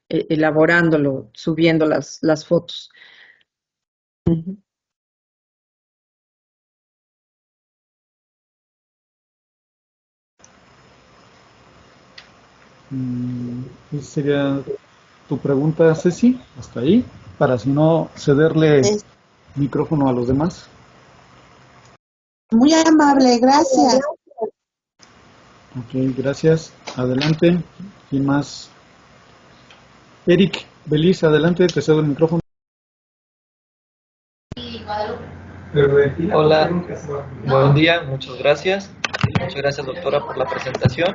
elaborándolo, subiendo las fotos. Ujú. Esa sería tu pregunta, Ceci, hasta ahí, para si no cederle micrófono a los demás. Muy amable, gracias. Ok, gracias. Adelante. ¿Quién más? Eric Belis, adelante, te cedo el micrófono. Hola, buen día, muchas gracias. Muchas gracias, doctora, por la presentación.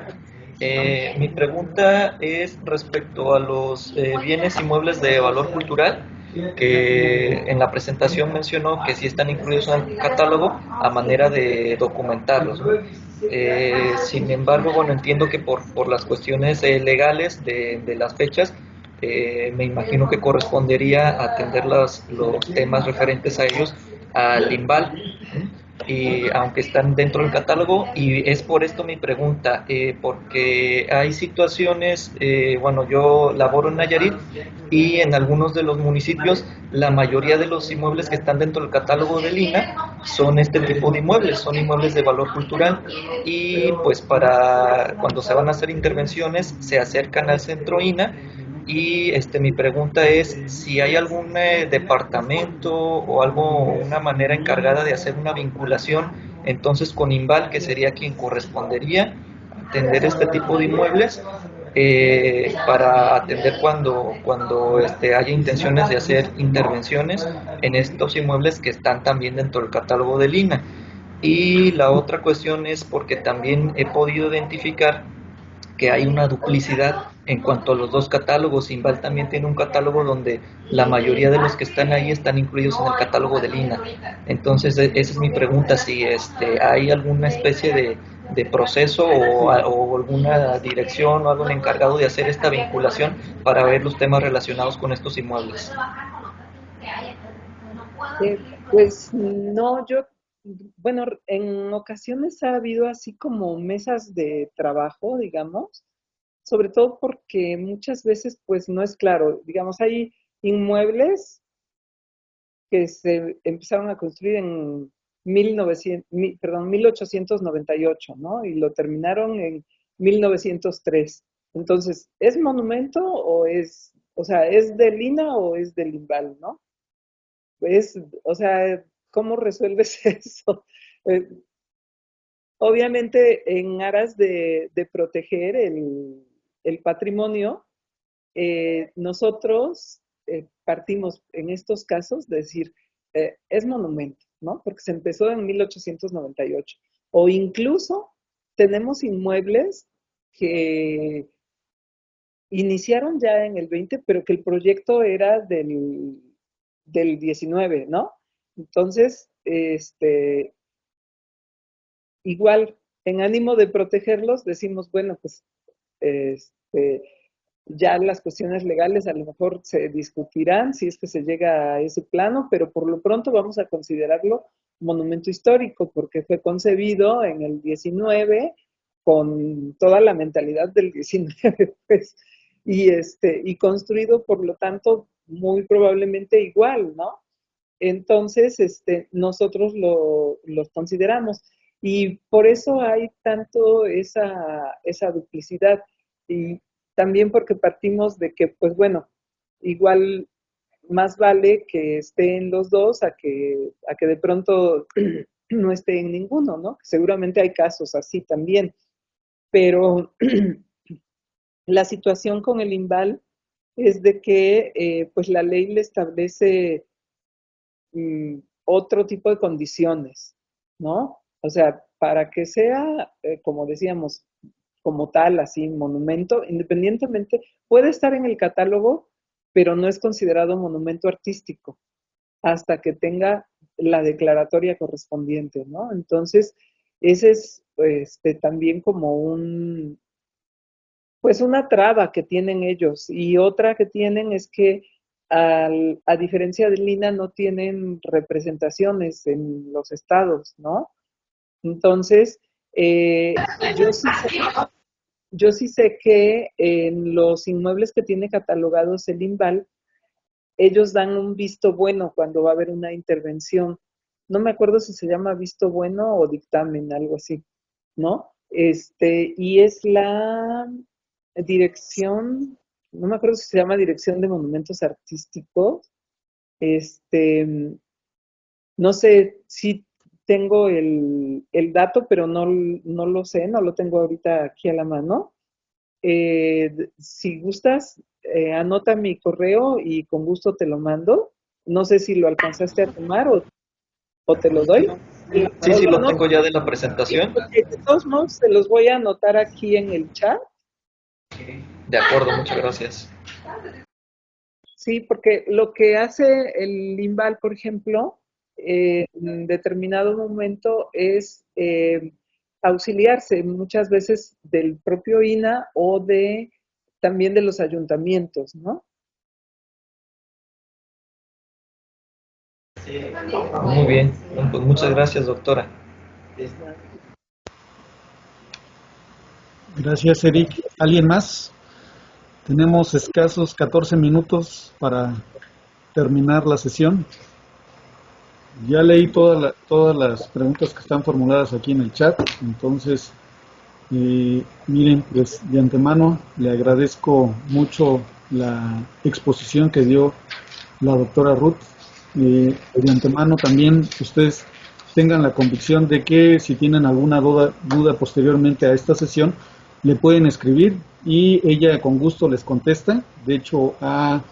Mi pregunta es respecto a los bienes inmuebles de valor cultural, que en la presentación mencionó que sí están incluidos en el catálogo a manera de documentarlos, ¿no? Sin embargo, bueno, entiendo que por las cuestiones legales de las fechas, me imagino que correspondería atender los temas referentes a ellos al INVAL, y aunque están dentro del catálogo, y es por esto mi pregunta, porque hay situaciones, bueno, yo laboro en Nayarit y en algunos de los municipios la mayoría de los inmuebles que están dentro del catálogo del INAH son este tipo de inmuebles, son inmuebles de valor cultural, y pues para cuando se van a hacer intervenciones se acercan al centro INAH. Y mi pregunta es si hay algún departamento o algo, una manera encargada de hacer una vinculación entonces con INVAL, que sería quien correspondería atender este tipo de inmuebles, para atender cuando haya intenciones de hacer intervenciones en estos inmuebles que están también dentro del catálogo del INAH. Y la otra cuestión es porque también he podido identificar que hay una duplicidad en cuanto a los dos catálogos. Inval también tiene un catálogo donde la mayoría de los que están ahí están incluidos en el catálogo de Lina. Entonces, esa es mi pregunta, si hay alguna especie de proceso o alguna dirección o algún encargado de hacer esta vinculación para ver los temas relacionados con estos inmuebles. Pues no, bueno, en ocasiones ha habido así como mesas de trabajo, digamos, sobre todo porque muchas veces pues no es claro, digamos, hay inmuebles que se empezaron a construir en 1898, ¿no? Y lo terminaron en 1903. Entonces, ¿es monumento o sea, es del INA o es del INVAL, ¿no? O sea, ¿cómo resuelves eso? Eh, Obviamente, en aras de proteger el patrimonio, nosotros partimos en estos casos de decir, es monumento, ¿no? Porque se empezó en 1898. O incluso tenemos inmuebles que iniciaron ya en el 20, pero que el proyecto era del 19, ¿no? Entonces, igual, en ánimo de protegerlos, decimos, bueno, pues ya las cuestiones legales a lo mejor se discutirán si es que se llega a ese plano, pero por lo pronto vamos a considerarlo monumento histórico porque fue concebido en el 19 con toda la mentalidad del 19, pues, y construido, por lo tanto, muy probablemente igual, ¿no? Entonces, nosotros los consideramos. Y por eso hay tanto esa duplicidad. Y también porque partimos de que, pues bueno, igual más vale que esté en los dos a que de pronto no esté en ninguno, ¿no? Seguramente hay casos así también. Pero la situación con el INVAL es de que pues la ley le establece otro tipo de condiciones, ¿no? O sea, para que sea, como decíamos, como tal, así, monumento, independientemente, puede estar en el catálogo, pero no es considerado monumento artístico hasta que tenga la declaratoria correspondiente, ¿no? Entonces, ese es también como pues una traba que tienen ellos. Y otra que tienen es que a diferencia del INA no tienen representaciones en los estados, ¿no? Entonces, yo sí sé que en los inmuebles que tiene catalogados el INVAL, ellos dan un visto bueno cuando va a haber una intervención. No me acuerdo si se llama visto bueno o dictamen, algo así, ¿no? Y es la dirección, no me acuerdo si se llama Dirección de Monumentos Artísticos. No sé si tengo el dato, pero no lo sé, no lo tengo ahorita aquí a la mano. Si gustas, anota mi correo y con gusto te lo mando. No sé si lo alcanzaste a tomar o te lo doy. Sí, lo tengo ya de la presentación. De todos modos, se los voy a anotar aquí en el chat. De acuerdo, muchas gracias. Sí, porque lo que hace el INVAL, por ejemplo, en determinado momento es auxiliarse muchas veces del propio INA o también de los ayuntamientos, ¿no? Muy bien, pues muchas gracias, doctora. Gracias, Eric. ¿Alguien más? Tenemos escasos 14 minutos para terminar la sesión. Ya leí todas las preguntas que están formuladas aquí en el chat, entonces, miren, pues de antemano le agradezco mucho la exposición que dio la doctora Ruth. De antemano también ustedes tengan la convicción de que si tienen alguna duda posteriormente a esta sesión, le pueden escribir y ella con gusto les contesta. De hecho, ha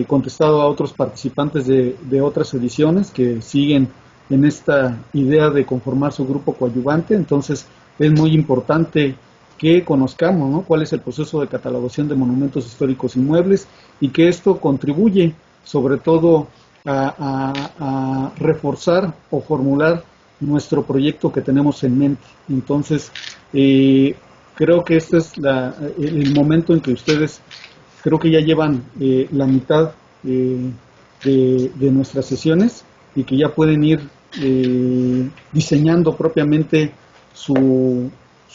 contestado a otros participantes de otras ediciones que siguen en esta idea de conformar su grupo coadyuvante. Entonces es muy importante que conozcamos, ¿no?, cuál es el proceso de catalogación de monumentos históricos inmuebles y que esto contribuye sobre todo a reforzar o formular nuestro proyecto que tenemos en mente. Entonces creo que este es el momento en que ustedes creo que ya llevan la mitad de nuestras sesiones y que ya pueden ir diseñando propiamente su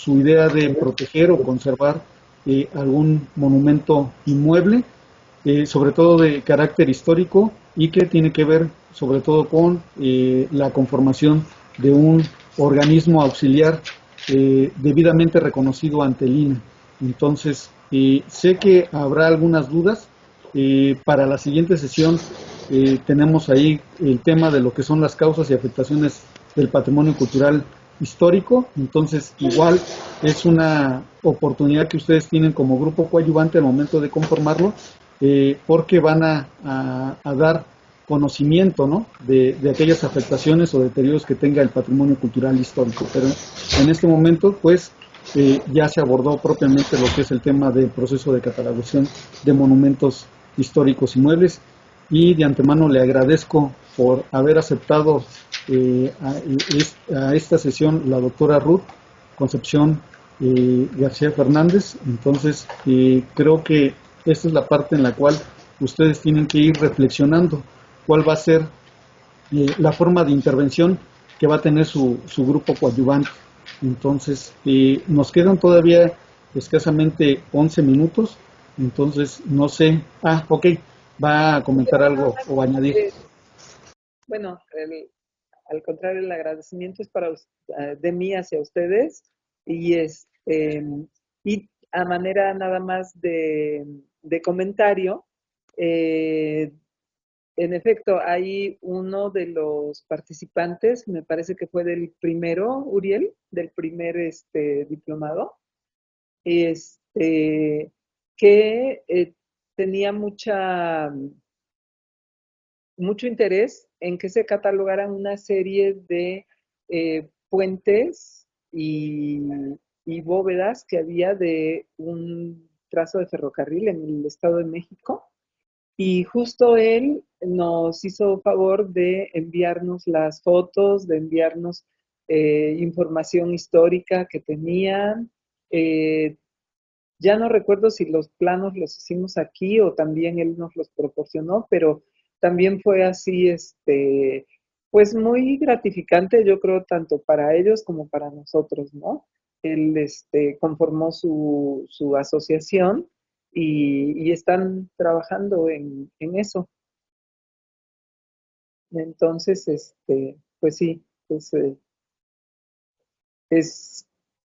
idea de proteger o conservar algún monumento inmueble, sobre todo de carácter histórico y que tiene que ver sobre todo con la conformación de un organismo auxiliar debidamente reconocido ante el INE. Entonces, sé que habrá algunas dudas. Para la siguiente sesión tenemos ahí el tema de lo que son las causas y afectaciones del patrimonio cultural histórico. Entonces, igual es una oportunidad que ustedes tienen como grupo coadyuvante al momento de conformarlo, porque van a dar conocimiento, ¿no?, de aquellas afectaciones o deterioros que tenga el patrimonio cultural histórico. Pero en este momento, pues, ya se abordó propiamente lo que es el tema del proceso de catalogación de monumentos históricos y muebles, y de antemano le agradezco por haber aceptado a esta sesión la doctora Ruth Concepción García Fernández. Entonces, creo que esta es la parte en la cual ustedes tienen que ir reflexionando cuál va a ser la forma de intervención que va a tener su grupo coadyuvante. Entonces, nos quedan todavía escasamente 11 minutos, entonces no sé. Ok, va a comentar algo o añadir. Bueno, al contrario, el agradecimiento es de mí hacia ustedes, y y a manera nada más de comentario, en efecto, hay uno de los participantes, me parece que fue del primero, Uriel, del primer diplomado, que tenía mucho interés en que se catalogaran una serie de puentes y bóvedas que había de un trazo de ferrocarril en el Estado de México. Y justo él nos hizo favor de enviarnos las fotos, de enviarnos información histórica que tenían. Ya no recuerdo si los planos los hicimos aquí o también él nos los proporcionó, pero también fue así, pues muy gratificante, yo creo, tanto para ellos como para nosotros, ¿no? Él conformó su asociación y están trabajando en eso. Entonces, pues sí,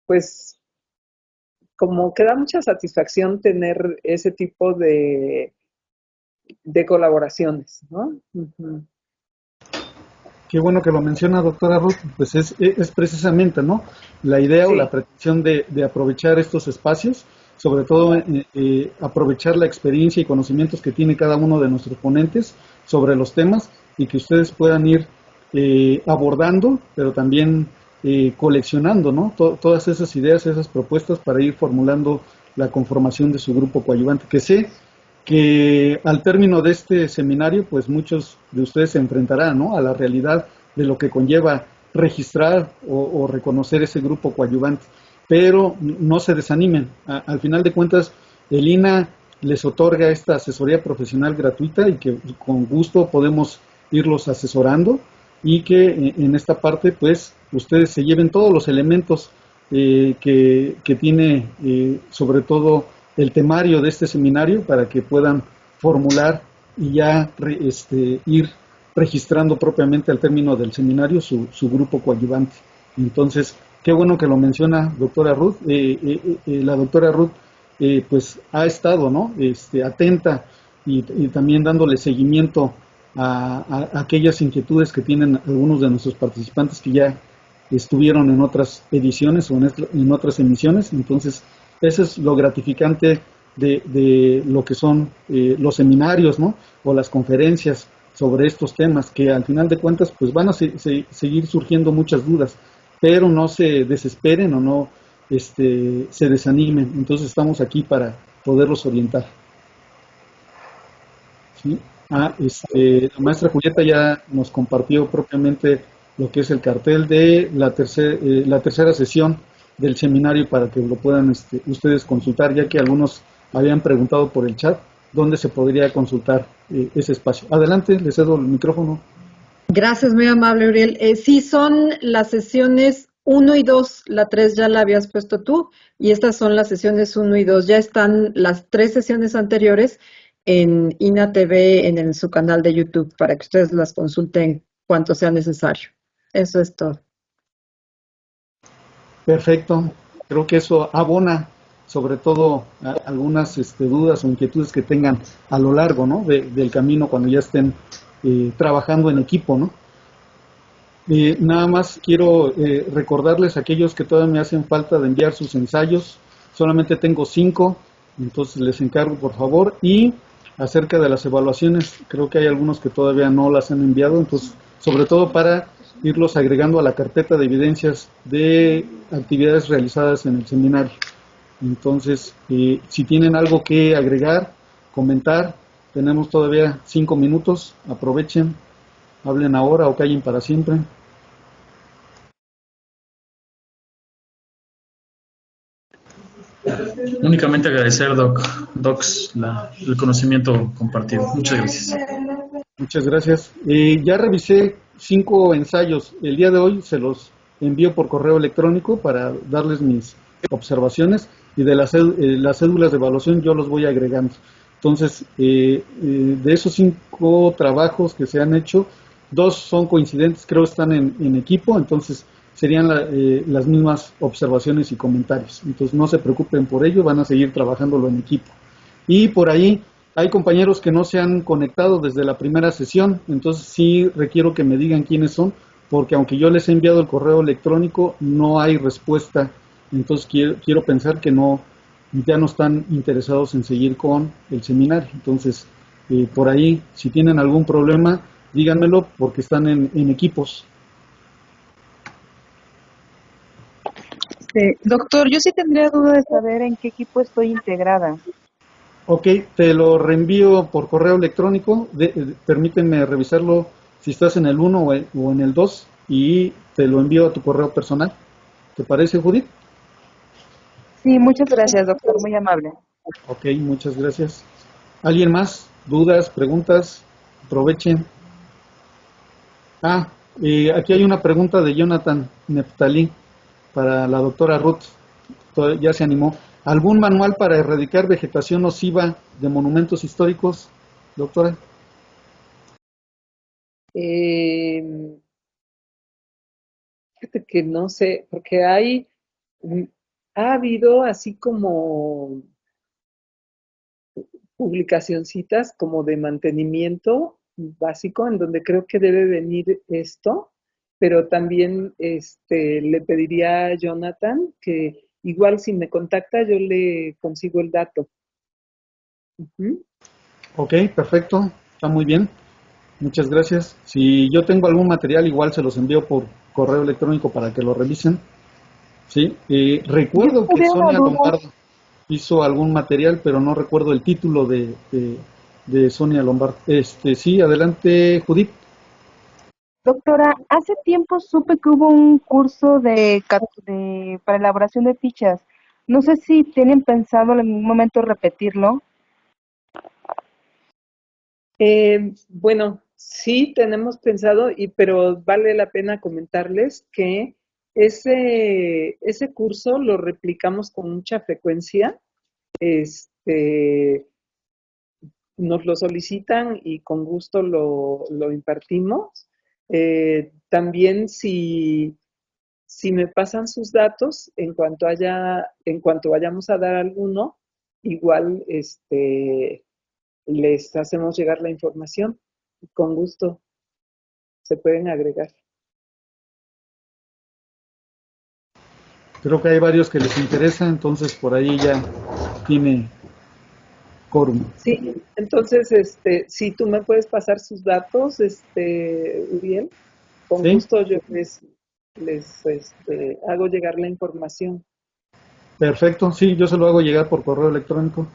pues como que da mucha satisfacción tener ese tipo de colaboraciones, ¿no? Uh-huh. Qué bueno que lo menciona, doctora Ruth. Pues es precisamente, ¿no?, la idea o la pretensión de aprovechar estos espacios, sobre todo aprovechar la experiencia y conocimientos que tiene cada uno de nuestros ponentes sobre los temas, y que ustedes puedan ir abordando, pero también coleccionando, ¿no?, todas esas ideas, esas propuestas para ir formulando la conformación de su grupo coadyuvante, que sé que al término de este seminario, pues muchos de ustedes se enfrentarán, ¿no?, a la realidad de lo que conlleva registrar o reconocer ese grupo coadyuvante. Pero no se desanimen. Al final de cuentas, el INAH les otorga esta asesoría profesional gratuita, y que con gusto podemos irlos asesorando, y que en esta parte, pues, ustedes se lleven todos los elementos que tiene, sobre todo, el temario de este seminario, para que puedan formular y ya ir registrando propiamente al término del seminario su grupo coadyuvante. Entonces, qué bueno que lo menciona doctora Ruth. La doctora Ruth pues ha estado, ¿no?, atenta y también dándole seguimiento a aquellas inquietudes que tienen algunos de nuestros participantes que ya estuvieron en otras ediciones o en otras emisiones. Entonces, eso es lo gratificante de lo que son los seminarios, ¿no?, o las conferencias sobre estos temas, que al final de cuentas pues van a seguir surgiendo muchas dudas, pero no se desesperen o no se desanimen. Entonces estamos aquí para poderlos orientar. ¿Sí? La maestra Julieta ya nos compartió propiamente lo que es el cartel de la tercera sesión del seminario, para que lo puedan ustedes consultar, ya que algunos habían preguntado por el chat dónde se podría consultar ese espacio. Adelante, le cedo el micrófono. Gracias, muy amable, Uriel. Sí, son las sesiones 1 y 2, la 3 ya la habías puesto tú, y estas son las sesiones 1 y 2. Ya están las 3 sesiones anteriores en INAH TV, en su canal de YouTube, para que ustedes las consulten cuanto sea necesario. Eso es todo. Perfecto. Creo que eso abona sobre todo algunas dudas o inquietudes que tengan a lo largo, ¿no? del camino cuando ya estén trabajando en equipo, ¿no? Nada más quiero recordarles a aquellos que todavía me hacen falta de enviar sus ensayos. Solamente tengo 5, entonces les encargo por favor. Y acerca de las evaluaciones, creo que hay algunos que todavía no las han enviado, entonces sobre todo para irlos agregando a la carpeta de evidencias de actividades realizadas en el seminario. Entonces, si tienen algo que agregar, comentar, tenemos todavía 5 minutos, aprovechen, hablen ahora o callen para siempre. Únicamente agradecer, Docs, el conocimiento compartido. Muchas gracias. Muchas gracias. Ya revisé 5 ensayos. El día de hoy se los envío por correo electrónico para darles mis observaciones, y de las cédulas de evaluación yo los voy agregando. Entonces, de esos 5 trabajos que se han hecho, 2 son coincidentes, creo que están en equipo, entonces serían las mismas observaciones y comentarios. Entonces no se preocupen por ello, van a seguir trabajándolo en equipo. Y por ahí hay compañeros que no se han conectado desde la primera sesión, entonces sí requiero que me digan quiénes son, porque aunque yo les he enviado el correo electrónico, no hay respuesta. Entonces quiero pensar que ya no están interesados en seguir con el seminario. Entonces, por ahí, si tienen algún problema, díganmelo, porque están en equipos. Doctor, yo sí tendría duda de saber en qué equipo estoy integrada. Ok, te lo reenvío por correo electrónico. Permíteme revisarlo si estás en el 1 o en el 2, y te lo envío a tu correo personal. ¿Te parece, Judith? Sí, muchas gracias, doctor, muy amable. Ok, muchas gracias. ¿Alguien más? ¿Dudas, preguntas? Aprovechen. Aquí hay una pregunta de Jonathan Neftalí para la doctora Ruth. Ya se animó. ¿Algún manual para erradicar vegetación nociva de monumentos históricos, doctora? Fíjate que no sé, porque ha habido así como publicacioncitas como de mantenimiento básico, en donde creo que debe venir esto, pero también le pediría a Jonathan que igual si me contacta yo le consigo el dato. Ok, perfecto, está muy bien. Muchas gracias. Si yo tengo algún material, igual se los envío por correo electrónico para que lo revisen. Sí, recuerdo que Sonia Lombardo hizo algún material, pero no recuerdo el título de Sonia Lombardo. Sí, adelante, Judith. Doctora, hace tiempo supe que hubo un curso para elaboración de fichas. No sé si tienen pensado en algún momento repetirlo. Bueno, sí tenemos pensado, pero vale la pena comentarles que ese curso lo replicamos con mucha frecuencia. Nos lo solicitan y con gusto lo impartimos. También si me pasan sus datos, en cuanto vayamos a dar alguno, igual les hacemos llegar la información. Con gusto se pueden agregar. Creo que hay varios que les interesa, entonces por ahí ya tiene quórum. Sí, entonces, si tú me puedes pasar sus datos, Uriel, con gusto yo les hago llegar la información. Perfecto, sí, yo se lo hago llegar por correo electrónico.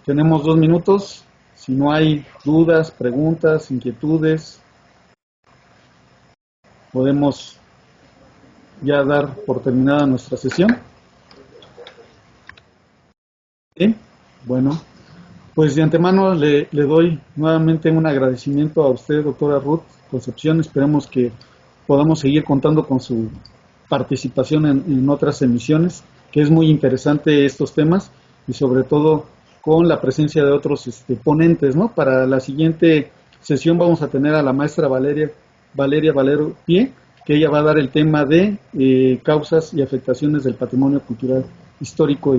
Tenemos 2 minutos. Si no hay dudas, preguntas, inquietudes, podemos ya dar por terminada nuestra sesión. ¿Sí? Bueno, pues de antemano le doy nuevamente un agradecimiento a usted, doctora Ruth Concepción. Esperemos que podamos seguir contando con su participación en otras emisiones, que es muy interesante estos temas, y sobre todo con la presencia de otros ponentes, ¿no? Para la siguiente sesión vamos a tener a la maestra Valeria Valero Pie, que ella va a dar el tema de causas y afectaciones del patrimonio cultural histórico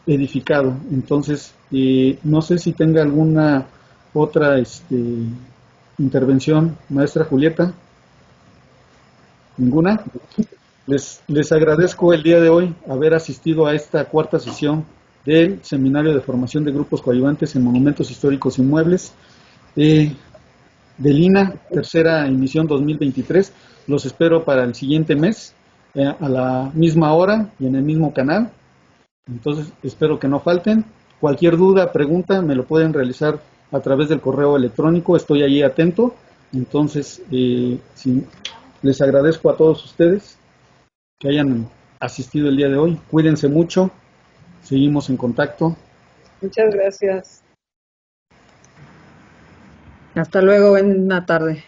edificado. Entonces, no sé si tenga alguna otra intervención, maestra Julieta. ¿Ninguna? Les agradezco el día de hoy haber asistido a esta cuarta sesión del Seminario de Formación de Grupos Coadyuvantes en Monumentos Históricos Inmuebles del INAH, tercera emisión 2023. Los espero para el siguiente mes, a la misma hora y en el mismo canal. Entonces, espero que no falten. Cualquier duda, pregunta, me lo pueden realizar a través del correo electrónico. Estoy allí atento. Entonces, les agradezco a todos ustedes que hayan asistido el día de hoy. Cuídense mucho. Seguimos en contacto. Muchas gracias. Hasta luego, buena tarde.